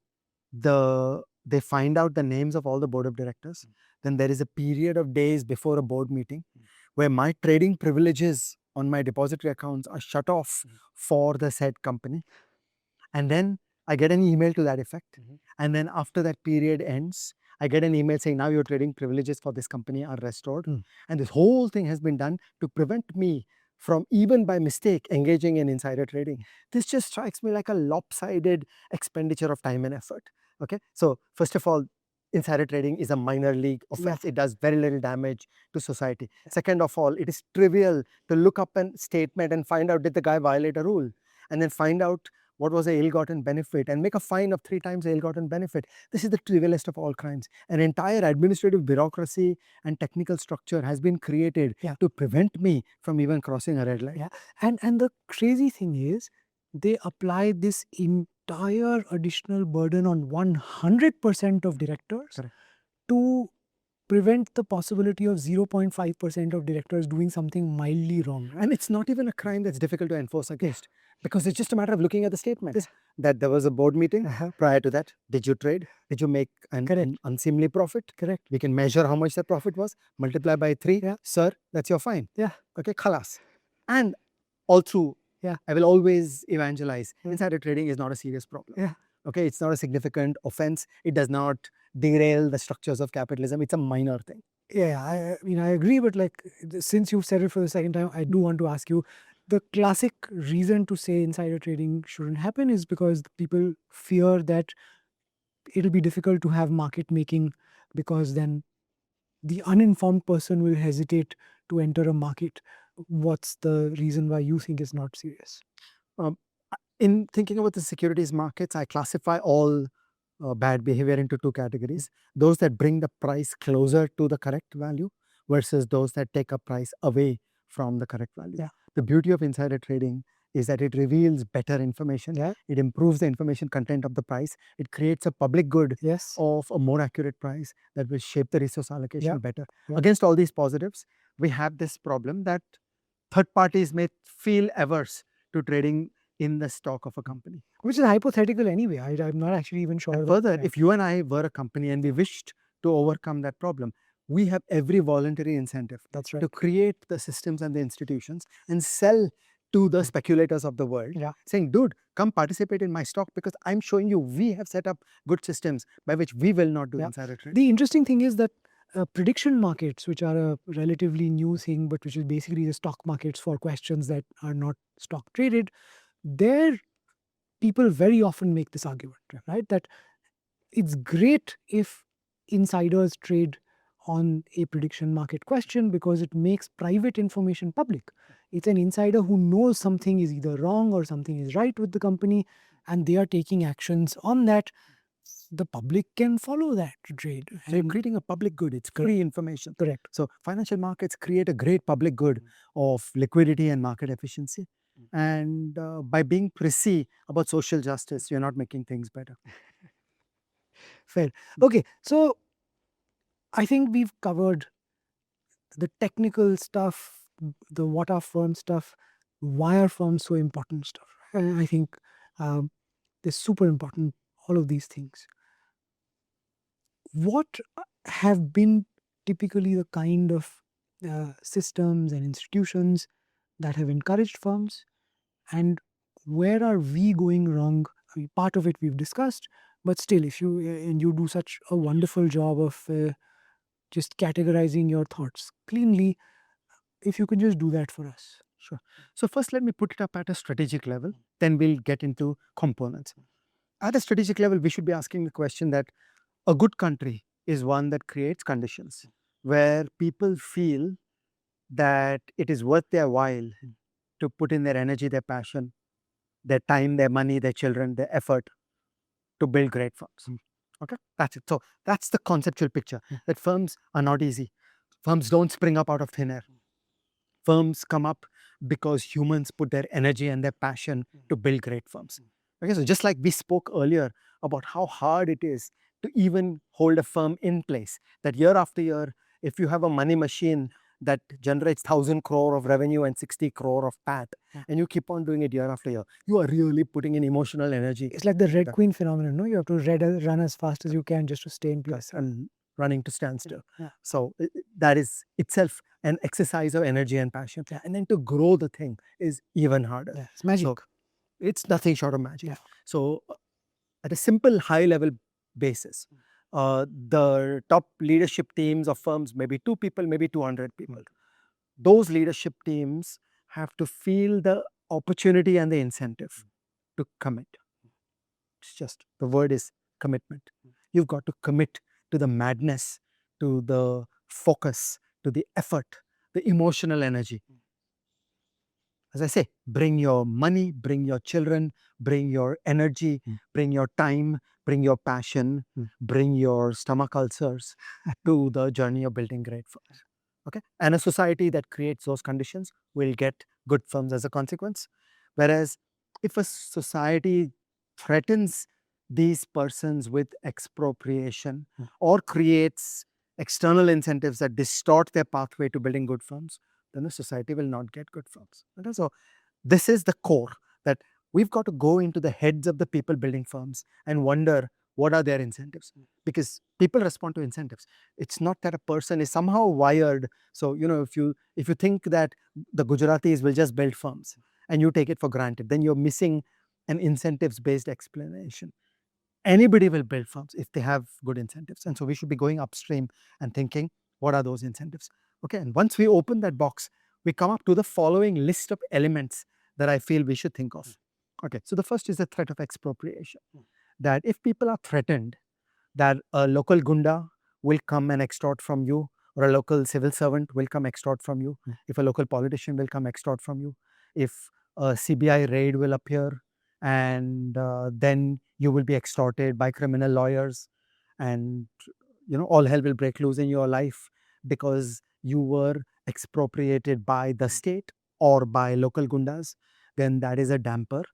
they find out the names of all the board of directors. Then there is a period of days before a board meeting where my trading privileges on my depository accounts are shut off for the said company. And then I get an email to that effect. And then after that period ends, I get an email saying now your trading privileges for this company are restored. And this whole thing has been done to prevent me from even by mistake engaging in insider trading. This just strikes me like a lopsided expenditure of time and effort. Okay, so first of all, insider trading is a minor league offense. It does very little damage to society. Second of all, it is trivial to look up a statement and find out did the guy violate a rule, and then find out what was the ill-gotten benefit and make a fine of 3 times the ill-gotten benefit. This is the trivialest of all crimes. An entire administrative bureaucracy and technical structure has been created to prevent me from even crossing a red line. And the crazy thing is, they apply this entire additional burden on 100% of directors to prevent the possibility of 0.5% of directors doing something mildly wrong. And it's not even a crime that's difficult to enforce against, because it's just a matter of looking at the statement. That there was a board meeting. Prior to that, did you trade? Did you make an unseemly profit? Correct. We can measure how much that profit was, multiply by 3. Sir, that's your fine. Okay, khalas. And all through, I will always evangelize. Insider trading is not a serious problem. Okay, it's not a significant offense. It does not derail the structures of capitalism. It's a minor thing. I mean, I agree, but like, since you've said it for the second time, I do want to ask you, the classic reason to say insider trading shouldn't happen is because people fear that it'll be difficult to have market making, because then the uninformed person will hesitate to enter a market. What's the reason why you think it's not serious? In thinking about the securities markets, I classify all bad behavior into 2 categories. Those that bring the price closer to the correct value versus those that take a price away from the correct value. The beauty of insider trading is that it reveals better information. It improves the information content of the price. It creates a public good of a more accurate price that will shape the resource allocation better. Against all these positives, we have this problem that third parties may feel averse to trading in the stock of a company. Which is hypothetical anyway. I'm not actually even sure. And further, if you and I were a company and we wished to overcome that problem, we have every voluntary incentive to create the systems and the institutions and sell to the speculators of the world, saying, dude, come participate in my stock because I'm showing you we have set up good systems by which we will not do insider trading. The interesting thing is that prediction markets, which are a relatively new thing, but which is basically the stock markets for questions that are not stock traded, there people very often make this argument, right? That it's great if insiders trade on a prediction market question because it makes private information public. It's an insider who knows something is either wrong or something is right with the company, and they are taking actions on that. The public can follow that trade. So you're creating a public good. It's free information. Correct. So financial markets create a great public good of liquidity and market efficiency. And by being précis about social justice, you're not making things better. Fair. Okay, so I think we've covered the technical stuff, the what are firm stuff, why are firms so important stuff. And I think they're super important, all of these things. What have been typically the kind of systems and institutions that have encouraged firms, and where are we going wrong? I mean, part of it we've discussed, but still, if you do such a wonderful job of just categorizing your thoughts cleanly, if you can just do that for us. Sure. So first, let me put it up at a strategic level, then we'll get into components. At a strategic level, we should be asking the question that a good country is one that creates conditions where people feel that it is worth their while to put in their energy, their passion, their time, their money, their children, their effort to build great firms. Okay, that's it. So that's the conceptual picture, that firms are not easy. Firms don't spring up out of thin air. Firms come up because humans put their energy and their passion to build great firms. Okay, so just like we spoke earlier about how hard it is to even hold a firm in place. That year after year, if you have a money machine that generates 1,000 crore of revenue and 60 crore of PAT, and you keep on doing it year after year, you are really putting in emotional energy. It's like the Red Queen phenomenon, no? You have to run as fast as you can just to stay in place. And running to stand still. So that is itself an exercise of energy and passion. And then to grow the thing is even harder. It's magic. So it's nothing short of magic. So at a simple high level basis, the top leadership teams of firms, maybe 2 people, maybe 200 people. Those leadership teams have to feel the opportunity and the incentive to commit. It's just, the word is commitment. You've got to commit to the madness, to the focus, to the effort, the emotional energy. As I say, bring your money, bring your children, bring your energy, bring your time, bring your passion, bring your stomach ulcers to the journey of building great firms. Okay? And a society that creates those conditions will get good firms as a consequence. Whereas if a society threatens these persons with expropriation or creates external incentives that distort their pathway to building good firms, then the society will not get good firms. Okay? So this is the core, that we've got to go into the heads of the people building firms and wonder what are their incentives, because people respond to incentives. It's not that a person is somehow wired. So, if you think that the Gujaratis will just build firms and you take it for granted, then you're missing an incentives-based explanation. Anybody will build firms if they have good incentives. And so we should be going upstream and thinking, what are those incentives? Okay, and once we open that box, we come up to the following list of elements that I feel we should think of. Okay, so the first is the threat of expropriation. That if people are threatened that a local gunda will come and extort from you, or a local civil servant will come extort from you, if a local politician will come extort from you, if a CBI raid will appear, and then you will be extorted by criminal lawyers, and all hell will break loose in your life because you were expropriated by the state or by local gundas, then that is a damper,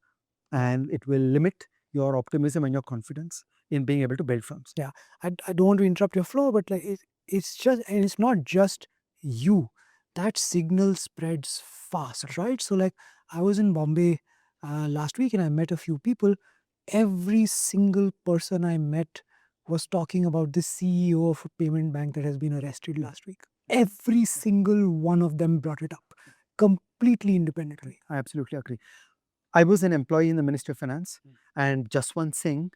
and it will limit your optimism and your confidence in being able to build firms. I don't want to interrupt your flow, but like it's just, and it's not just you. That signal spreads fast, right? So like I was in Bombay last week and I met a few people. Every single person I met was talking about the CEO of a payment bank that has been arrested last week. Every single one of them brought it up completely independently. I absolutely agree. I was an employee in the Ministry of Finance, and Jaswant Singh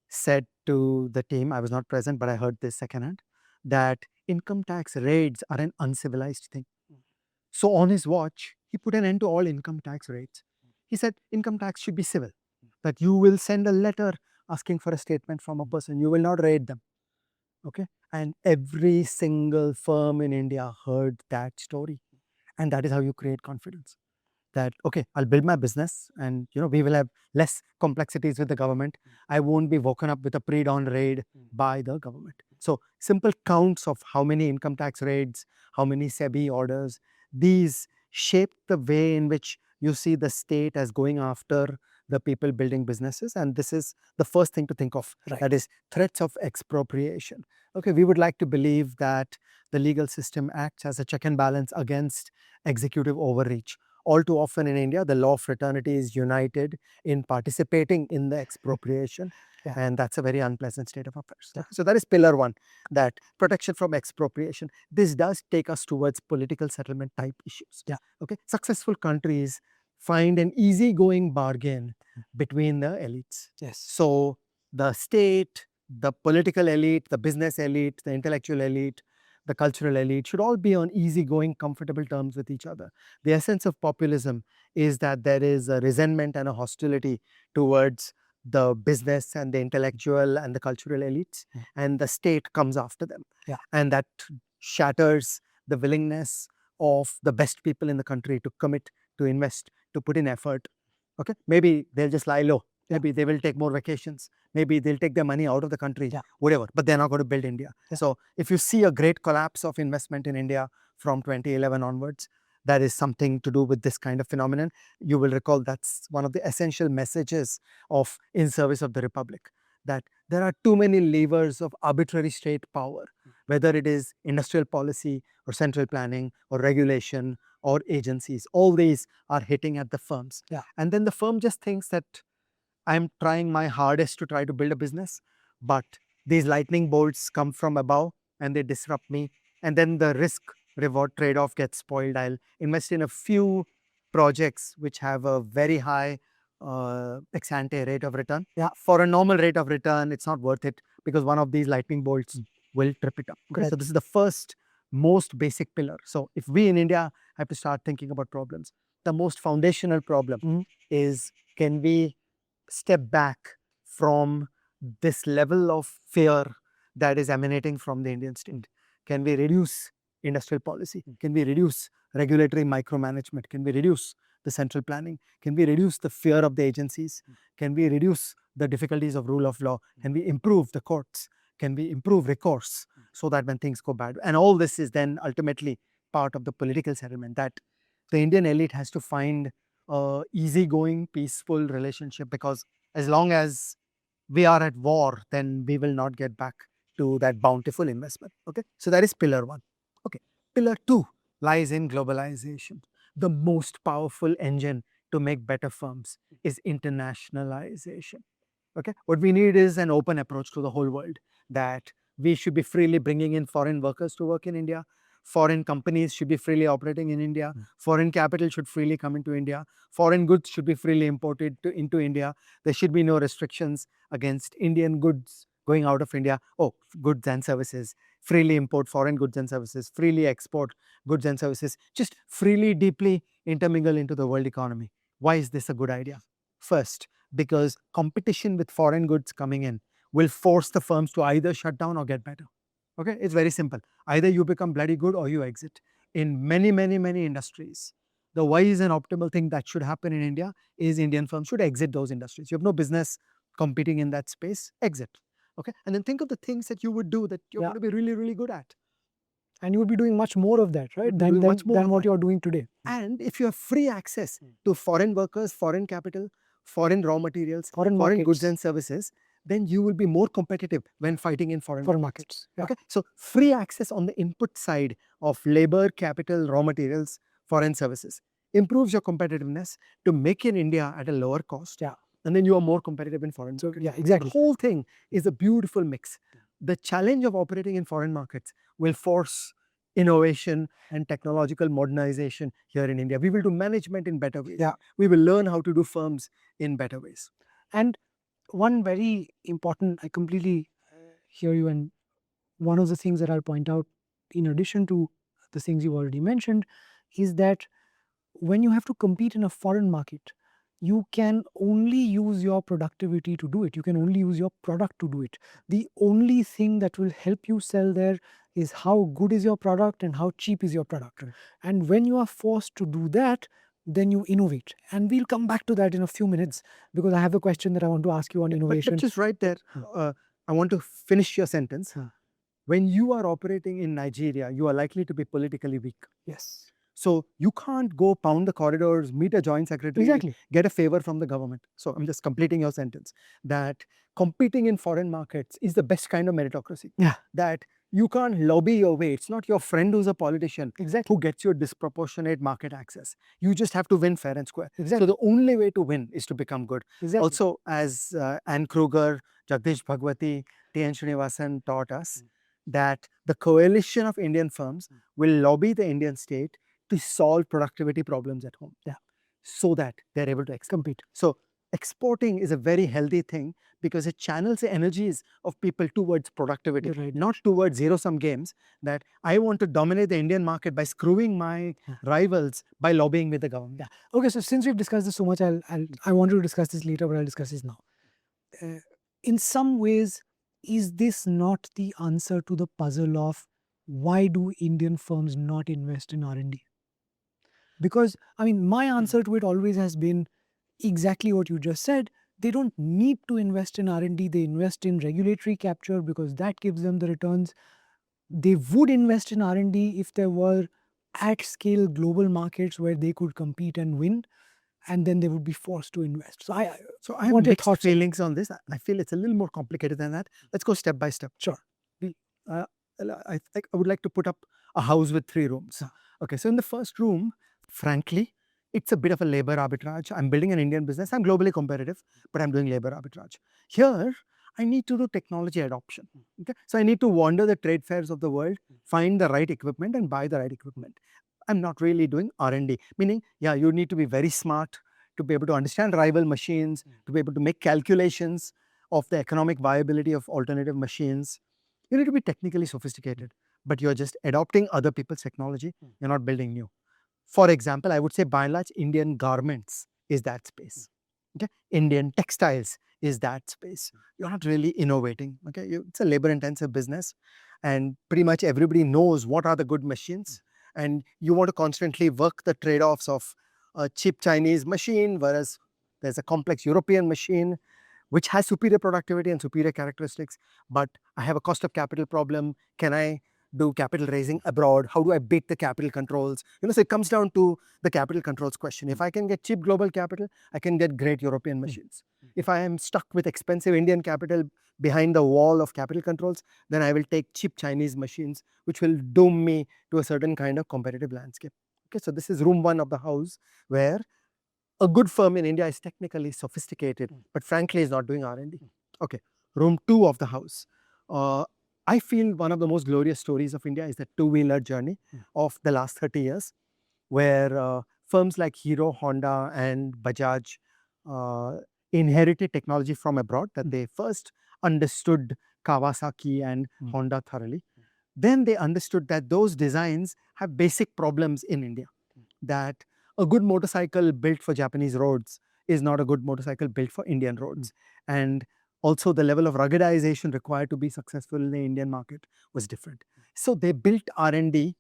said to the team, I was not present, but I heard this secondhand, that income tax raids are an uncivilized thing. So on his watch, he put an end to all income tax raids. He said income tax should be civil, that you will send a letter asking for a statement from a person, you will not raid them. Okay? And every single firm in India heard that story. And that is how you create confidence. That, okay, I'll build my business and, we will have less complexities with the government. I won't be woken up with a pre-dawn raid by the government. So simple counts of how many income tax raids, how many SEBI orders, these shape the way in which you see the state as going after the people building businesses. And this is the first thing to think of. Right. That is threats of expropriation. Okay, we would like to believe that the legal system acts as a check and balance against executive overreach. All too often in India, the law of fraternity is united in participating in the expropriation. And that's a very unpleasant state of affairs. So that is pillar one, that protection from expropriation. This does take us towards political settlement type issues. Okay, successful countries find an easygoing bargain between the elites. So the state, the political elite, the business elite, the intellectual elite, the cultural elite should all be on easygoing, comfortable terms with each other. The essence of populism is that there is a resentment and a hostility towards the business and the intellectual and the cultural elites, and the state comes after them. And that shatters the willingness of the best people in the country to commit, to invest, to put in effort. Okay, maybe they'll just lie low. Maybe they will take more vacations. Maybe they'll take their money out of the country, whatever, but they're not going to build India. So if you see a great collapse of investment in India from 2011 onwards, that is something to do with this kind of phenomenon. You will recall that's one of the essential messages of In Service of the Republic, that there are too many levers of arbitrary state power, whether it is industrial policy or central planning or regulation or agencies. All these are hitting at the firms. And then the firm just thinks that I'm trying my hardest to try to build a business, but these lightning bolts come from above and they disrupt me. And then the risk reward trade off gets spoiled. I'll invest in a few projects which have a very high ex ante rate of return. For a normal rate of return, it's not worth it because one of these lightning bolts will trip it up. Okay? So, this is the first most basic pillar. So, if we in India have to start thinking about problems, the most foundational problem is, can we step back from this level of fear that is emanating from the Indian state? Can we reduce industrial policy? Can we reduce regulatory micromanagement? Can we reduce the central planning? Can we reduce the fear of the agencies? Can we reduce the difficulties of rule of law? Can we improve the courts? Can we improve recourse so that when things go bad? And all this is then ultimately part of the political settlement that the Indian elite has to find a easygoing, peaceful relationship, because as long as we are at war, then we will not get back to that bountiful investment. Okay, so that is pillar one. Okay, pillar two lies in globalization. The most powerful engine to make better firms is internationalization. Okay, what we need is an open approach to the whole world, that we should be freely bringing in foreign workers to work in India. Foreign companies should be freely operating in India. Foreign capital should freely come into India. Foreign goods should be freely imported into India. There should be no restrictions against Indian goods going out of India. Oh, goods and services. Freely import foreign goods and services. Freely export goods and services. Just freely, deeply intermingle into the world economy. Why is this a good idea? First, because competition with foreign goods coming in will force the firms to either shut down or get better. Okay, it's very simple. Either you become bloody good or you exit. In many, many, many industries, the wise and optimal thing that should happen in India is Indian firms should exit those industries. You have no business competing in that space, exit. Okay, and then think of the things that you would do that you're going to be really, really good at. And you would be doing much more of that, right? Than what you're doing today. And if you have free access to foreign workers, foreign capital, foreign raw materials, Foreign goods and services, then you will be more competitive when fighting in foreign markets. Okay, so free access on the input side of labor, capital, raw materials, foreign services improves your competitiveness to make in India at a lower cost. And then you are more competitive in foreign markets. Exactly. The whole thing is a beautiful mix. The challenge of operating in foreign markets will force innovation and technological modernization here in India. We will do management in better ways. We will learn how to do firms in better ways. And one very important, I completely hear you, and one of the things that I'll point out, in addition to the things you already mentioned, is that when you have to compete in a foreign market, you can only use your productivity to do it. You can only use your product to do it. The only thing that will help you sell there is how good is your product and how cheap is your product. And when you are forced to do that, then you innovate. And we'll come back to that in a few minutes, because I have a question that I want to ask you on innovation. But just right there, I want to finish your sentence. When you are operating in Nigeria, you are likely to be politically weak. Yes. So you can't go pound the corridors, meet a joint secretary, get a favor from the government. So I'm just completing your sentence, that competing in foreign markets is the best kind of meritocracy. That you can't lobby your way. It's not your friend who's a politician who gets you disproportionate market access. You just have to win fair and square. So the only way to win is to become good. Also, as Ann Kruger, Jagdish Bhagwati, T.N. Srinivasan taught us, that the coalition of Indian firms will lobby the Indian state to solve productivity problems at home. So that they're able to compete. So exporting is a very healthy thing because it channels the energies of people towards productivity, not towards zero-sum games, that I want to dominate the Indian market by screwing my rivals by lobbying with the government. Okay, so since we've discussed this so much, I want to discuss this later, but I'll discuss this now. In some ways, is this not the answer to the puzzle of why do Indian firms not invest in R&D? Because, I mean, my answer to it always has been exactly what you just said. They don't need to invest in R&D. They invest in regulatory capture because that gives them the returns. They would invest in R&D if there were at-scale global markets where they could compete and win. and then they would be forced to invest. So I have want your mixed thoughts on feelings on this. I feel it's a little more complicated than that. Let's go step by step. Sure. I would like to put up a house with 3 rooms. Okay, so in the first room, frankly, it's a bit of a labor arbitrage. I'm building an Indian business. I'm globally competitive, but I'm doing labor arbitrage. Here, I need to do technology adoption. Okay, so I need to wander the trade fairs of the world, find the right equipment, and buy the right equipment. I'm not really doing R&D, meaning, yeah, you need to be very smart to be able to understand rival machines, to be able to make calculations of the economic viability of alternative machines. You need to be technically sophisticated, but you're just adopting other people's technology. You're not building new. For example, I would say by and large, Indian garments is that space. Okay? Indian textiles is that space. You're not really innovating. Okay? It's a labor-intensive business, and pretty much everybody knows what are the good machines, and you want to constantly work the trade-offs of a cheap Chinese machine, whereas there's a complex European machine which has superior productivity and superior characteristics, but I have a cost of capital problem. Can I do capital raising abroad? How do I beat the capital controls? So it comes down to the capital controls question. If I can get cheap global capital, I can get great European machines. If I am stuck with expensive Indian capital behind the wall of capital controls, then I will take cheap Chinese machines, which will doom me to a certain kind of competitive landscape. Okay, so this is room 1 of the house, where a good firm in India is technically sophisticated, but frankly is not doing R&D. Okay, room 2 of the house. I feel one of the most glorious stories of India is the two-wheeler journey of the last 30 years, where firms like Hero, Honda, and Bajaj inherited technology from abroad, that they first understood Kawasaki and Honda thoroughly. Then they understood that those designs have basic problems in India, that a good motorcycle built for Japanese roads is not a good motorcycle built for Indian roads. And also the level of ruggedization required to be successful in the Indian market was different. So they built R&D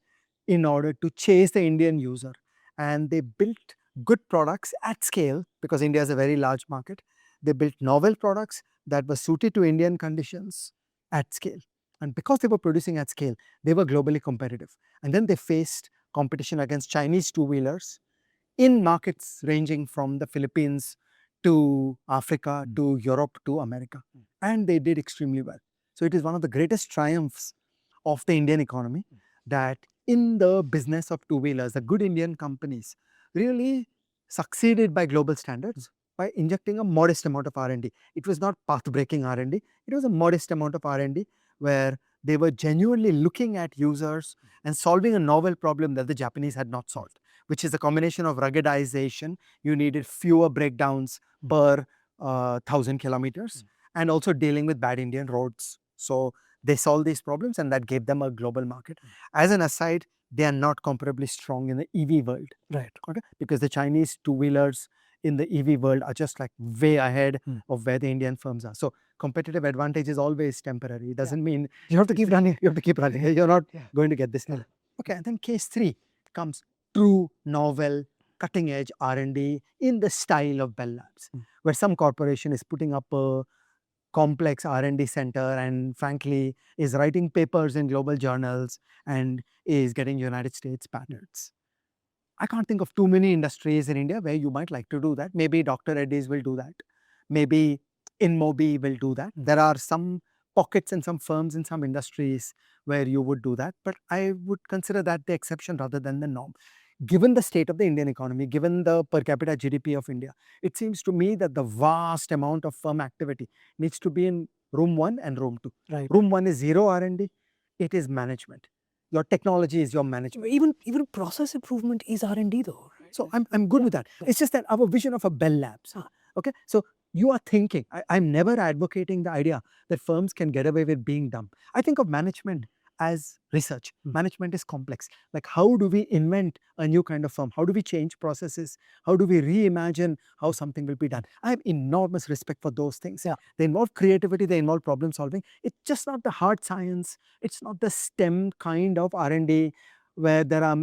in order to chase the Indian user. And they built good products at scale, because India is a very large market. They built novel products that were suited to Indian conditions at scale. And because they were producing at scale, they were globally competitive. And then they faced competition against Chinese two-wheelers in markets ranging from the Philippines to Africa to Europe to America. And they did extremely well. So it is one of the greatest triumphs of the Indian economy that in the business of two-wheelers, the good Indian companies really succeeded by global standards by injecting a modest amount of R&D. It was not path-breaking R&D. It was a modest amount of R&D where they were genuinely looking at users and solving a novel problem that the Japanese had not solved, which is a combination of ruggedization. You needed fewer breakdowns per 1,000 kilometers, and also dealing with bad Indian roads. So they solved these problems, and that gave them a global market. As an aside, they are not comparably strong in the EV world. Right. Okay? Because the Chinese two-wheelers in the EV world are just like way ahead of where the Indian firms are. So competitive advantage is always temporary. It doesn't mean You have to keep running. You have to keep running. You're not going to get this now. Okay, and then case 3 comes true, novel, cutting-edge R&D in the style of Bell Labs, where some corporation is putting up a complex R&D center and frankly is writing papers in global journals and is getting United States patents. I can't think of too many industries in India where you might like to do that. Maybe Dr. Reddy's will do that. Maybe InMobi will do that. There are some pockets and some firms in some industries where you would do that, but I would consider that the exception rather than the norm. Given the state of the Indian economy, given the per capita GDP of India, it seems to me that the vast amount of firm activity needs to be in room 1 and room 2. Right. Room 1 is zero R&D. It is management. Your technology is your management. Even process improvement is R&D though. Right? So I'm good with that. It's just that our vision of a Bell Labs. Okay, so you are thinking, I'm never advocating the idea that firms can get away with being dumb. I think of management as research. Management is complex. Like, how do we invent a new kind of firm? How do we change processes? How do we reimagine how something will be done? I have enormous respect for those things. They involve creativity, they involve problem solving. It's just not the hard science. It's not the STEM kind of R&D where there are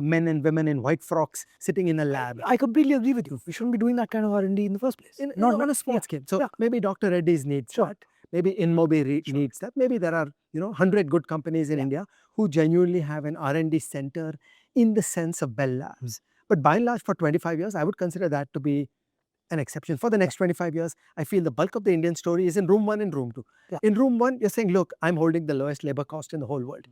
men and women in white frocks sitting in a lab. I completely agree with you. We shouldn't be doing that kind of R&D in the first place. Not on a small scale. So maybe Dr. Reddy's needs that. Maybe InMobi needs that. Maybe there are 100 good companies in India who genuinely have an R&D center in the sense of Bell Labs. But by and large, for 25 years, I would consider that to be an exception. For the next 25 years, I feel the bulk of the Indian story is in room 1 and room 2. In room 1, you're saying, look, I'm holding the lowest labor cost in the whole world.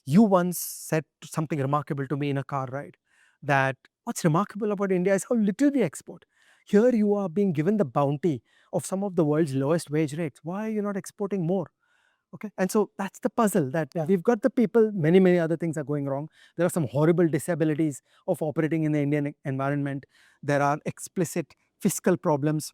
You once said something remarkable to me in a car ride, that what's remarkable about India is how little we export. Here you are being given the bounty of some of the world's lowest wage rates. Why are you not exporting more? Okay, and so that's the puzzle, that we've got the people, many other things are going wrong. There are some horrible disabilities of operating in the Indian environment. There are explicit fiscal problems.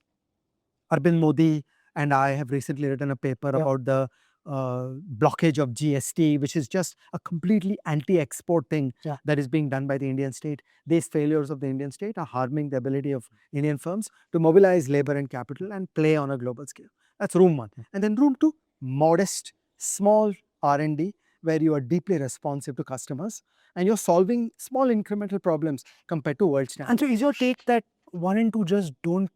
Arvind Modi and I have recently written a paper about the blockage of GST, which is just a completely anti-export thing that is being done by the Indian state. These failures of the Indian state are harming the ability of Indian firms to mobilize labor and capital and play on a global scale. That's room 1. And then room 2, modest, small R&D, where you are deeply responsive to customers and you're solving small incremental problems compared to world standards. And so is your take that 1 and 2 just don't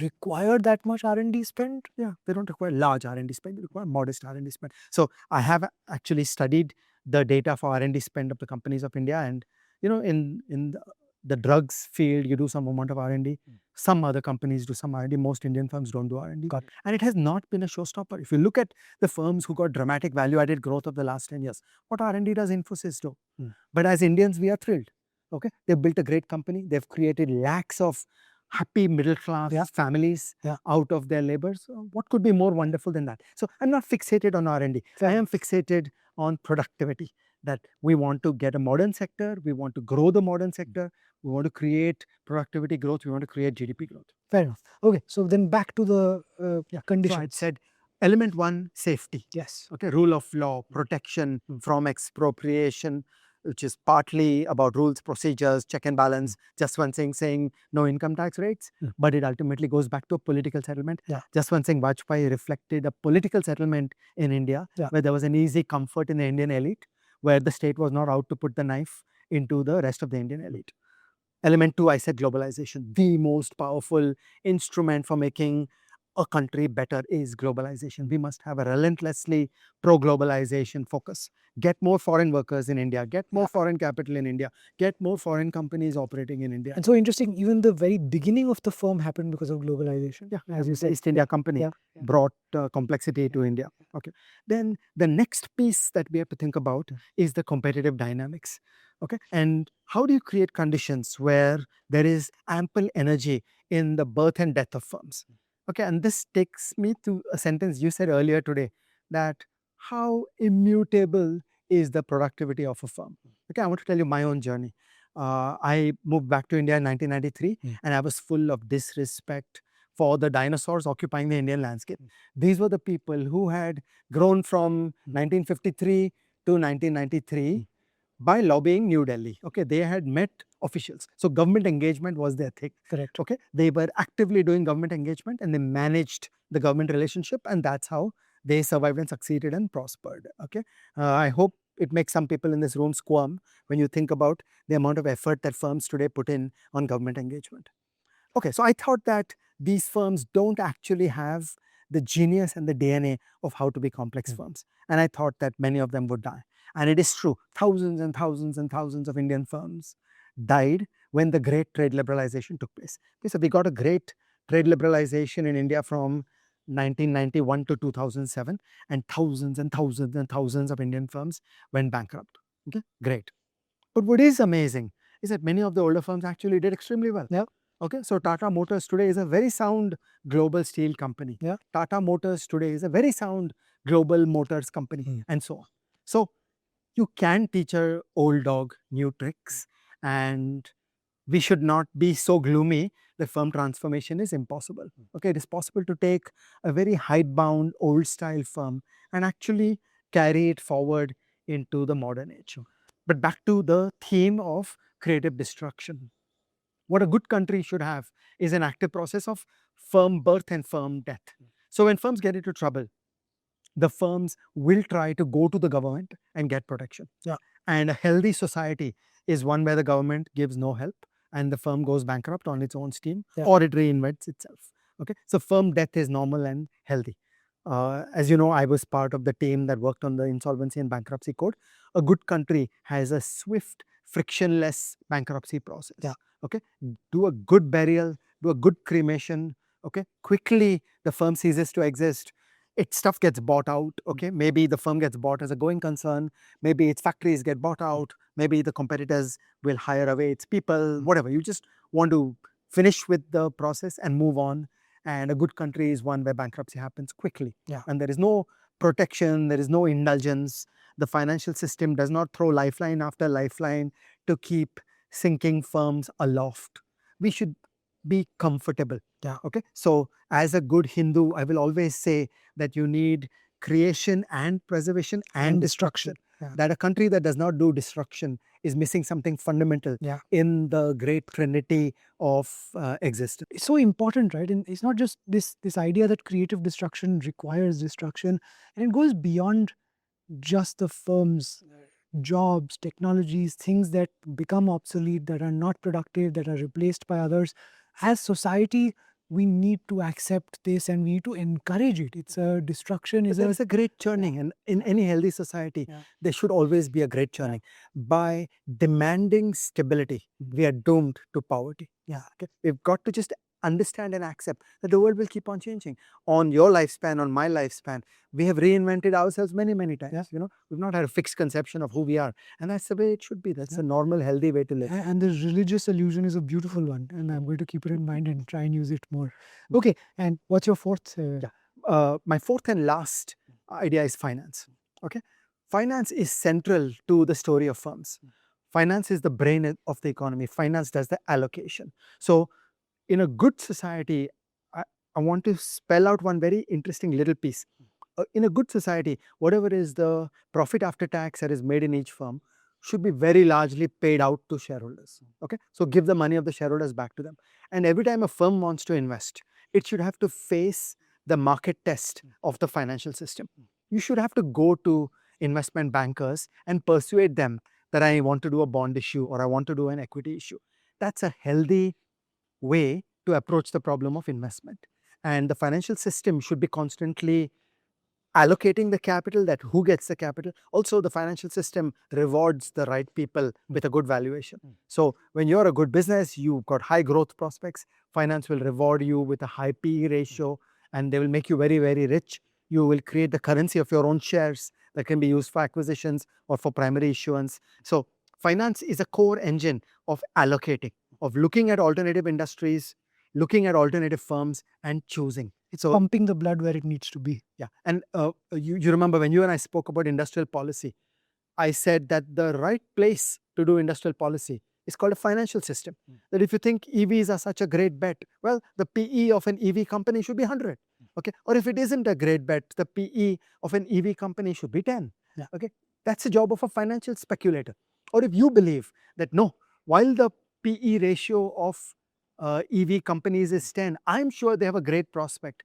require that much R&D spend? Yeah, they don't require large R&D spend, they require modest R&D spend. So I have actually studied the data for R&D spend of the companies of India, and in the drugs field, you do some amount of R&D. Some other companies do some R&D. Most Indian firms don't do R&D. And it has not been a showstopper. If you look at the firms who got dramatic value-added growth of the last 10 years, what R&D does Infosys do? But as Indians, we are thrilled. Okay, they've built a great company. They've created lakhs of happy middle-class families out of their labor. So what could be more wonderful than that? So I'm not fixated on R&D. I am fixated on productivity, that we want to get a modern sector, we want to grow the modern sector, we want to create productivity growth, we want to create GDP growth. Fair enough. Okay, so then back to the conditions. So I said, element 1, safety. Yes. Okay, rule of law, protection from expropriation, which is partly about rules, procedures, check and balance, just one thing saying no income tax rates, but it ultimately goes back to a political settlement. Just one thing, Vajpayee reflected a political settlement in India where there was an easy comfort in the Indian elite, where the state was not out to put the knife into the rest of the Indian elite. Element 2, I said globalization. The most powerful instrument for making a country better is globalization. We must have a relentlessly pro-globalization focus. Get more foreign workers in India, get more foreign capital in India, get more foreign companies operating in India. And so interesting, even the very beginning of the firm happened because of globalization. Yeah, as you said, East India Company brought complexity to India. Okay. Then the next piece that we have to think about is the competitive dynamics. Okay, and how do you create conditions where there is ample energy in the birth and death of firms? Okay, and this takes me to a sentence you said earlier today, that how immutable is the productivity of a firm? Okay, I want to tell you my own journey. I moved back to India in 1993 and I was full of disrespect for the dinosaurs occupying the Indian landscape. These were the people who had grown from 1953 to 1993 by lobbying New Delhi. Okay, they had met officials. So government engagement was their thing. Correct. Okay, they were actively doing government engagement and they managed the government relationship, and that's how they survived and succeeded and prospered. Okay, I hope it makes some people in this room squirm when you think about the amount of effort that firms today put in on government engagement. Okay, so I thought that these firms don't actually have the genius and the DNA of how to be complex firms. And I thought that many of them would die. And it is true, thousands and thousands and thousands of Indian firms died when the great trade liberalization took place. Okay, so we got a great trade liberalization in India from 1991 to 2007, and thousands and thousands and thousands of Indian firms went bankrupt. Okay, great. But what is amazing is that many of the older firms actually did extremely well. Yeah. Okay, so Tata Motors today is a very sound global steel company. Yeah. Tata Motors today is a very sound global motors company, and so on. So you can teach an old dog new tricks, and we should not be so gloomy that firm transformation is impossible. Okay, it is possible to take a very hidebound old style firm and actually carry it forward into the modern age. But back to the theme of creative destruction. What a good country should have is an active process of firm birth and firm death. So when firms get into trouble, the firms will try to go to the government and get protection. And a healthy society is one where the government gives no help and the firm goes bankrupt on its own steam, or it reinvents itself. Okay, so firm death is normal and healthy. As you know, I was part of the team that worked on the insolvency and bankruptcy code. A good country has a swift, frictionless bankruptcy process. Yeah. Okay, do a good burial, do a good cremation. Okay, quickly the firm ceases to exist. Its stuff gets bought out. Okay, maybe the firm gets bought as a going concern. Maybe its factories get bought out. Maybe the competitors will hire away its people. Whatever. You just want to finish with the process and move on. And a good country is one where bankruptcy happens quickly. Yeah. And there is no protection, there is no indulgence. The financial system does not throw lifeline after lifeline to keep sinking firms aloft. We should be comfortable. Yeah. Okay. So, as a good Hindu, I will always say that you need creation and preservation and destruction. Yeah. That a country that does not do destruction is missing something fundamental Yeah. in the great trinity of existence. It's so important, right? And it's not just this idea that creative destruction requires destruction, and it goes beyond just the firms, jobs, technologies, things that become obsolete, that are not productive, that are replaced by others. As society, we need to accept this and we need to encourage it. It's a destruction is There's a great churning, and in any healthy society, there should always be a great churning. By demanding stability, we are doomed to poverty. Yeah. Okay? We've got to just understand and accept that the world will keep on changing. On your lifespan, on my lifespan, we have reinvented ourselves many, many times. Yeah. You know, we've not had a fixed conception of who we are, and that's the way it should be. That's a normal, healthy way to live. And the religious illusion is a beautiful one, and I'm going to keep it in mind and try and use it more. Okay, and what's your fourth? My fourth and last idea is finance. Okay, finance is central to the story of firms. Finance is the brain of the economy. Finance does the allocation. So, in a good society, I want to spell out one very interesting little piece. In a good society, whatever is the profit after tax that is made in each firm should be very largely paid out to shareholders. Okay, so give the money of the shareholders back to them. And every time a firm wants to invest, it should have to face the market test of the financial system. You should have to go to investment bankers and persuade them that I want to do a bond issue or I want to do an equity issue. That's a healthy way to approach the problem of investment. And the financial system should be constantly allocating the capital, that who gets the capital. Also, the financial system rewards the right people with a good valuation. So, when you're a good business, you've got high growth prospects, finance will reward you with a high PE ratio and they will make you very, very rich. You will create the currency of your own shares that can be used for acquisitions or for primary issuance. So, finance is a core engine of allocating, of looking at alternative industries, looking at alternative firms and choosing. It's pumping the blood where it needs to be. Yeah. And you remember when you and I spoke about industrial policy, I said that the right place to do industrial policy is called a financial system. That if you think EVs are such a great bet, well, the PE of an EV company should be 100. Okay. Or if it isn't a great bet, the PE of an EV company should be 10. Yeah. Okay. That's the job of a financial speculator. Or if you believe that no, while the PE ratio of EV companies is 10, I'm sure they have a great prospect.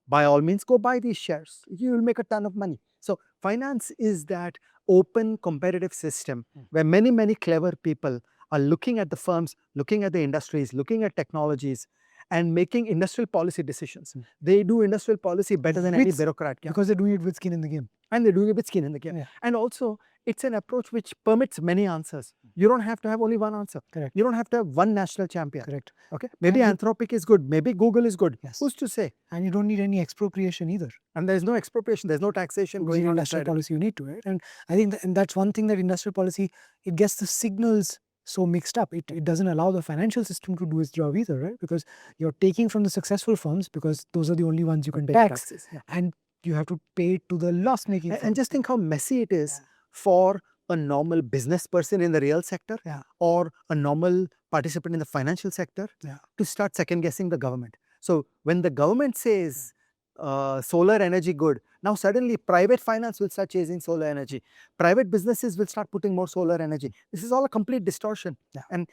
By all means, go buy these shares. You will make a ton of money. So, finance is that open competitive system where many, many clever people are looking at the firms, looking at the industries, looking at technologies, and making industrial policy decisions. They do industrial policy better than any bureaucrat. Because they're doing it with skin in the game. And they're doing it with skin in the game. Yeah. And also, it's an approach which permits many answers. You don't have to have only one answer. Correct. You don't have to have one national champion. Correct. Okay. Maybe Anthropic is good. Maybe Google is good. Yes. Who's to say? And you don't need any expropriation either. And there's no expropriation. There's no taxation going on. Industrial policy you need to, right? And I think and that's one thing that industrial policy, it gets the signals so mixed up. It doesn't allow the financial system to do its job either, right? Because you're taking from the successful firms because those are the only ones you can tax. Taxes, yeah. And you have to pay it to the loss-making firms. And just think how messy it is for a normal business person in the real sector or a normal participant in the financial sector to start second guessing the government. So when the government says solar energy good, now suddenly private finance will start chasing solar energy. Private businesses will start putting more solar energy. This is all a complete distortion. And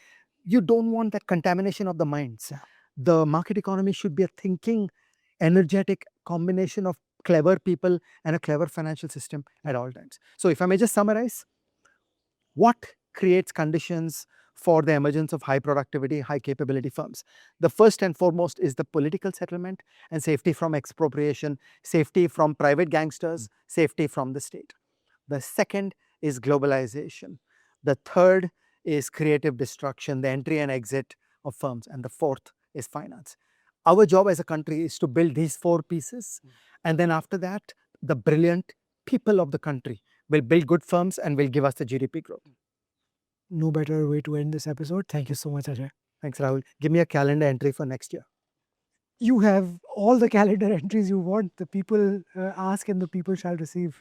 you don't want that contamination of the minds. The market economy should be a thinking, energetic combination of clever people and a clever financial system at all times. So if I may just summarize, what creates conditions for the emergence of high productivity, high capability firms? The first and foremost is the political settlement and safety from expropriation, safety from private gangsters, safety from the state. The second is globalization. The third is creative destruction, the entry and exit of firms, and the fourth is finance. Our job as a country is to build these four pieces, and then after that, the brilliant people of the country will build good firms and will give us the GDP growth. No better way to end this episode. Thank you so much, Ajay. Thanks, Rahul. Give me a calendar entry for next year. You have all the calendar entries you want. The people ask and the people shall receive.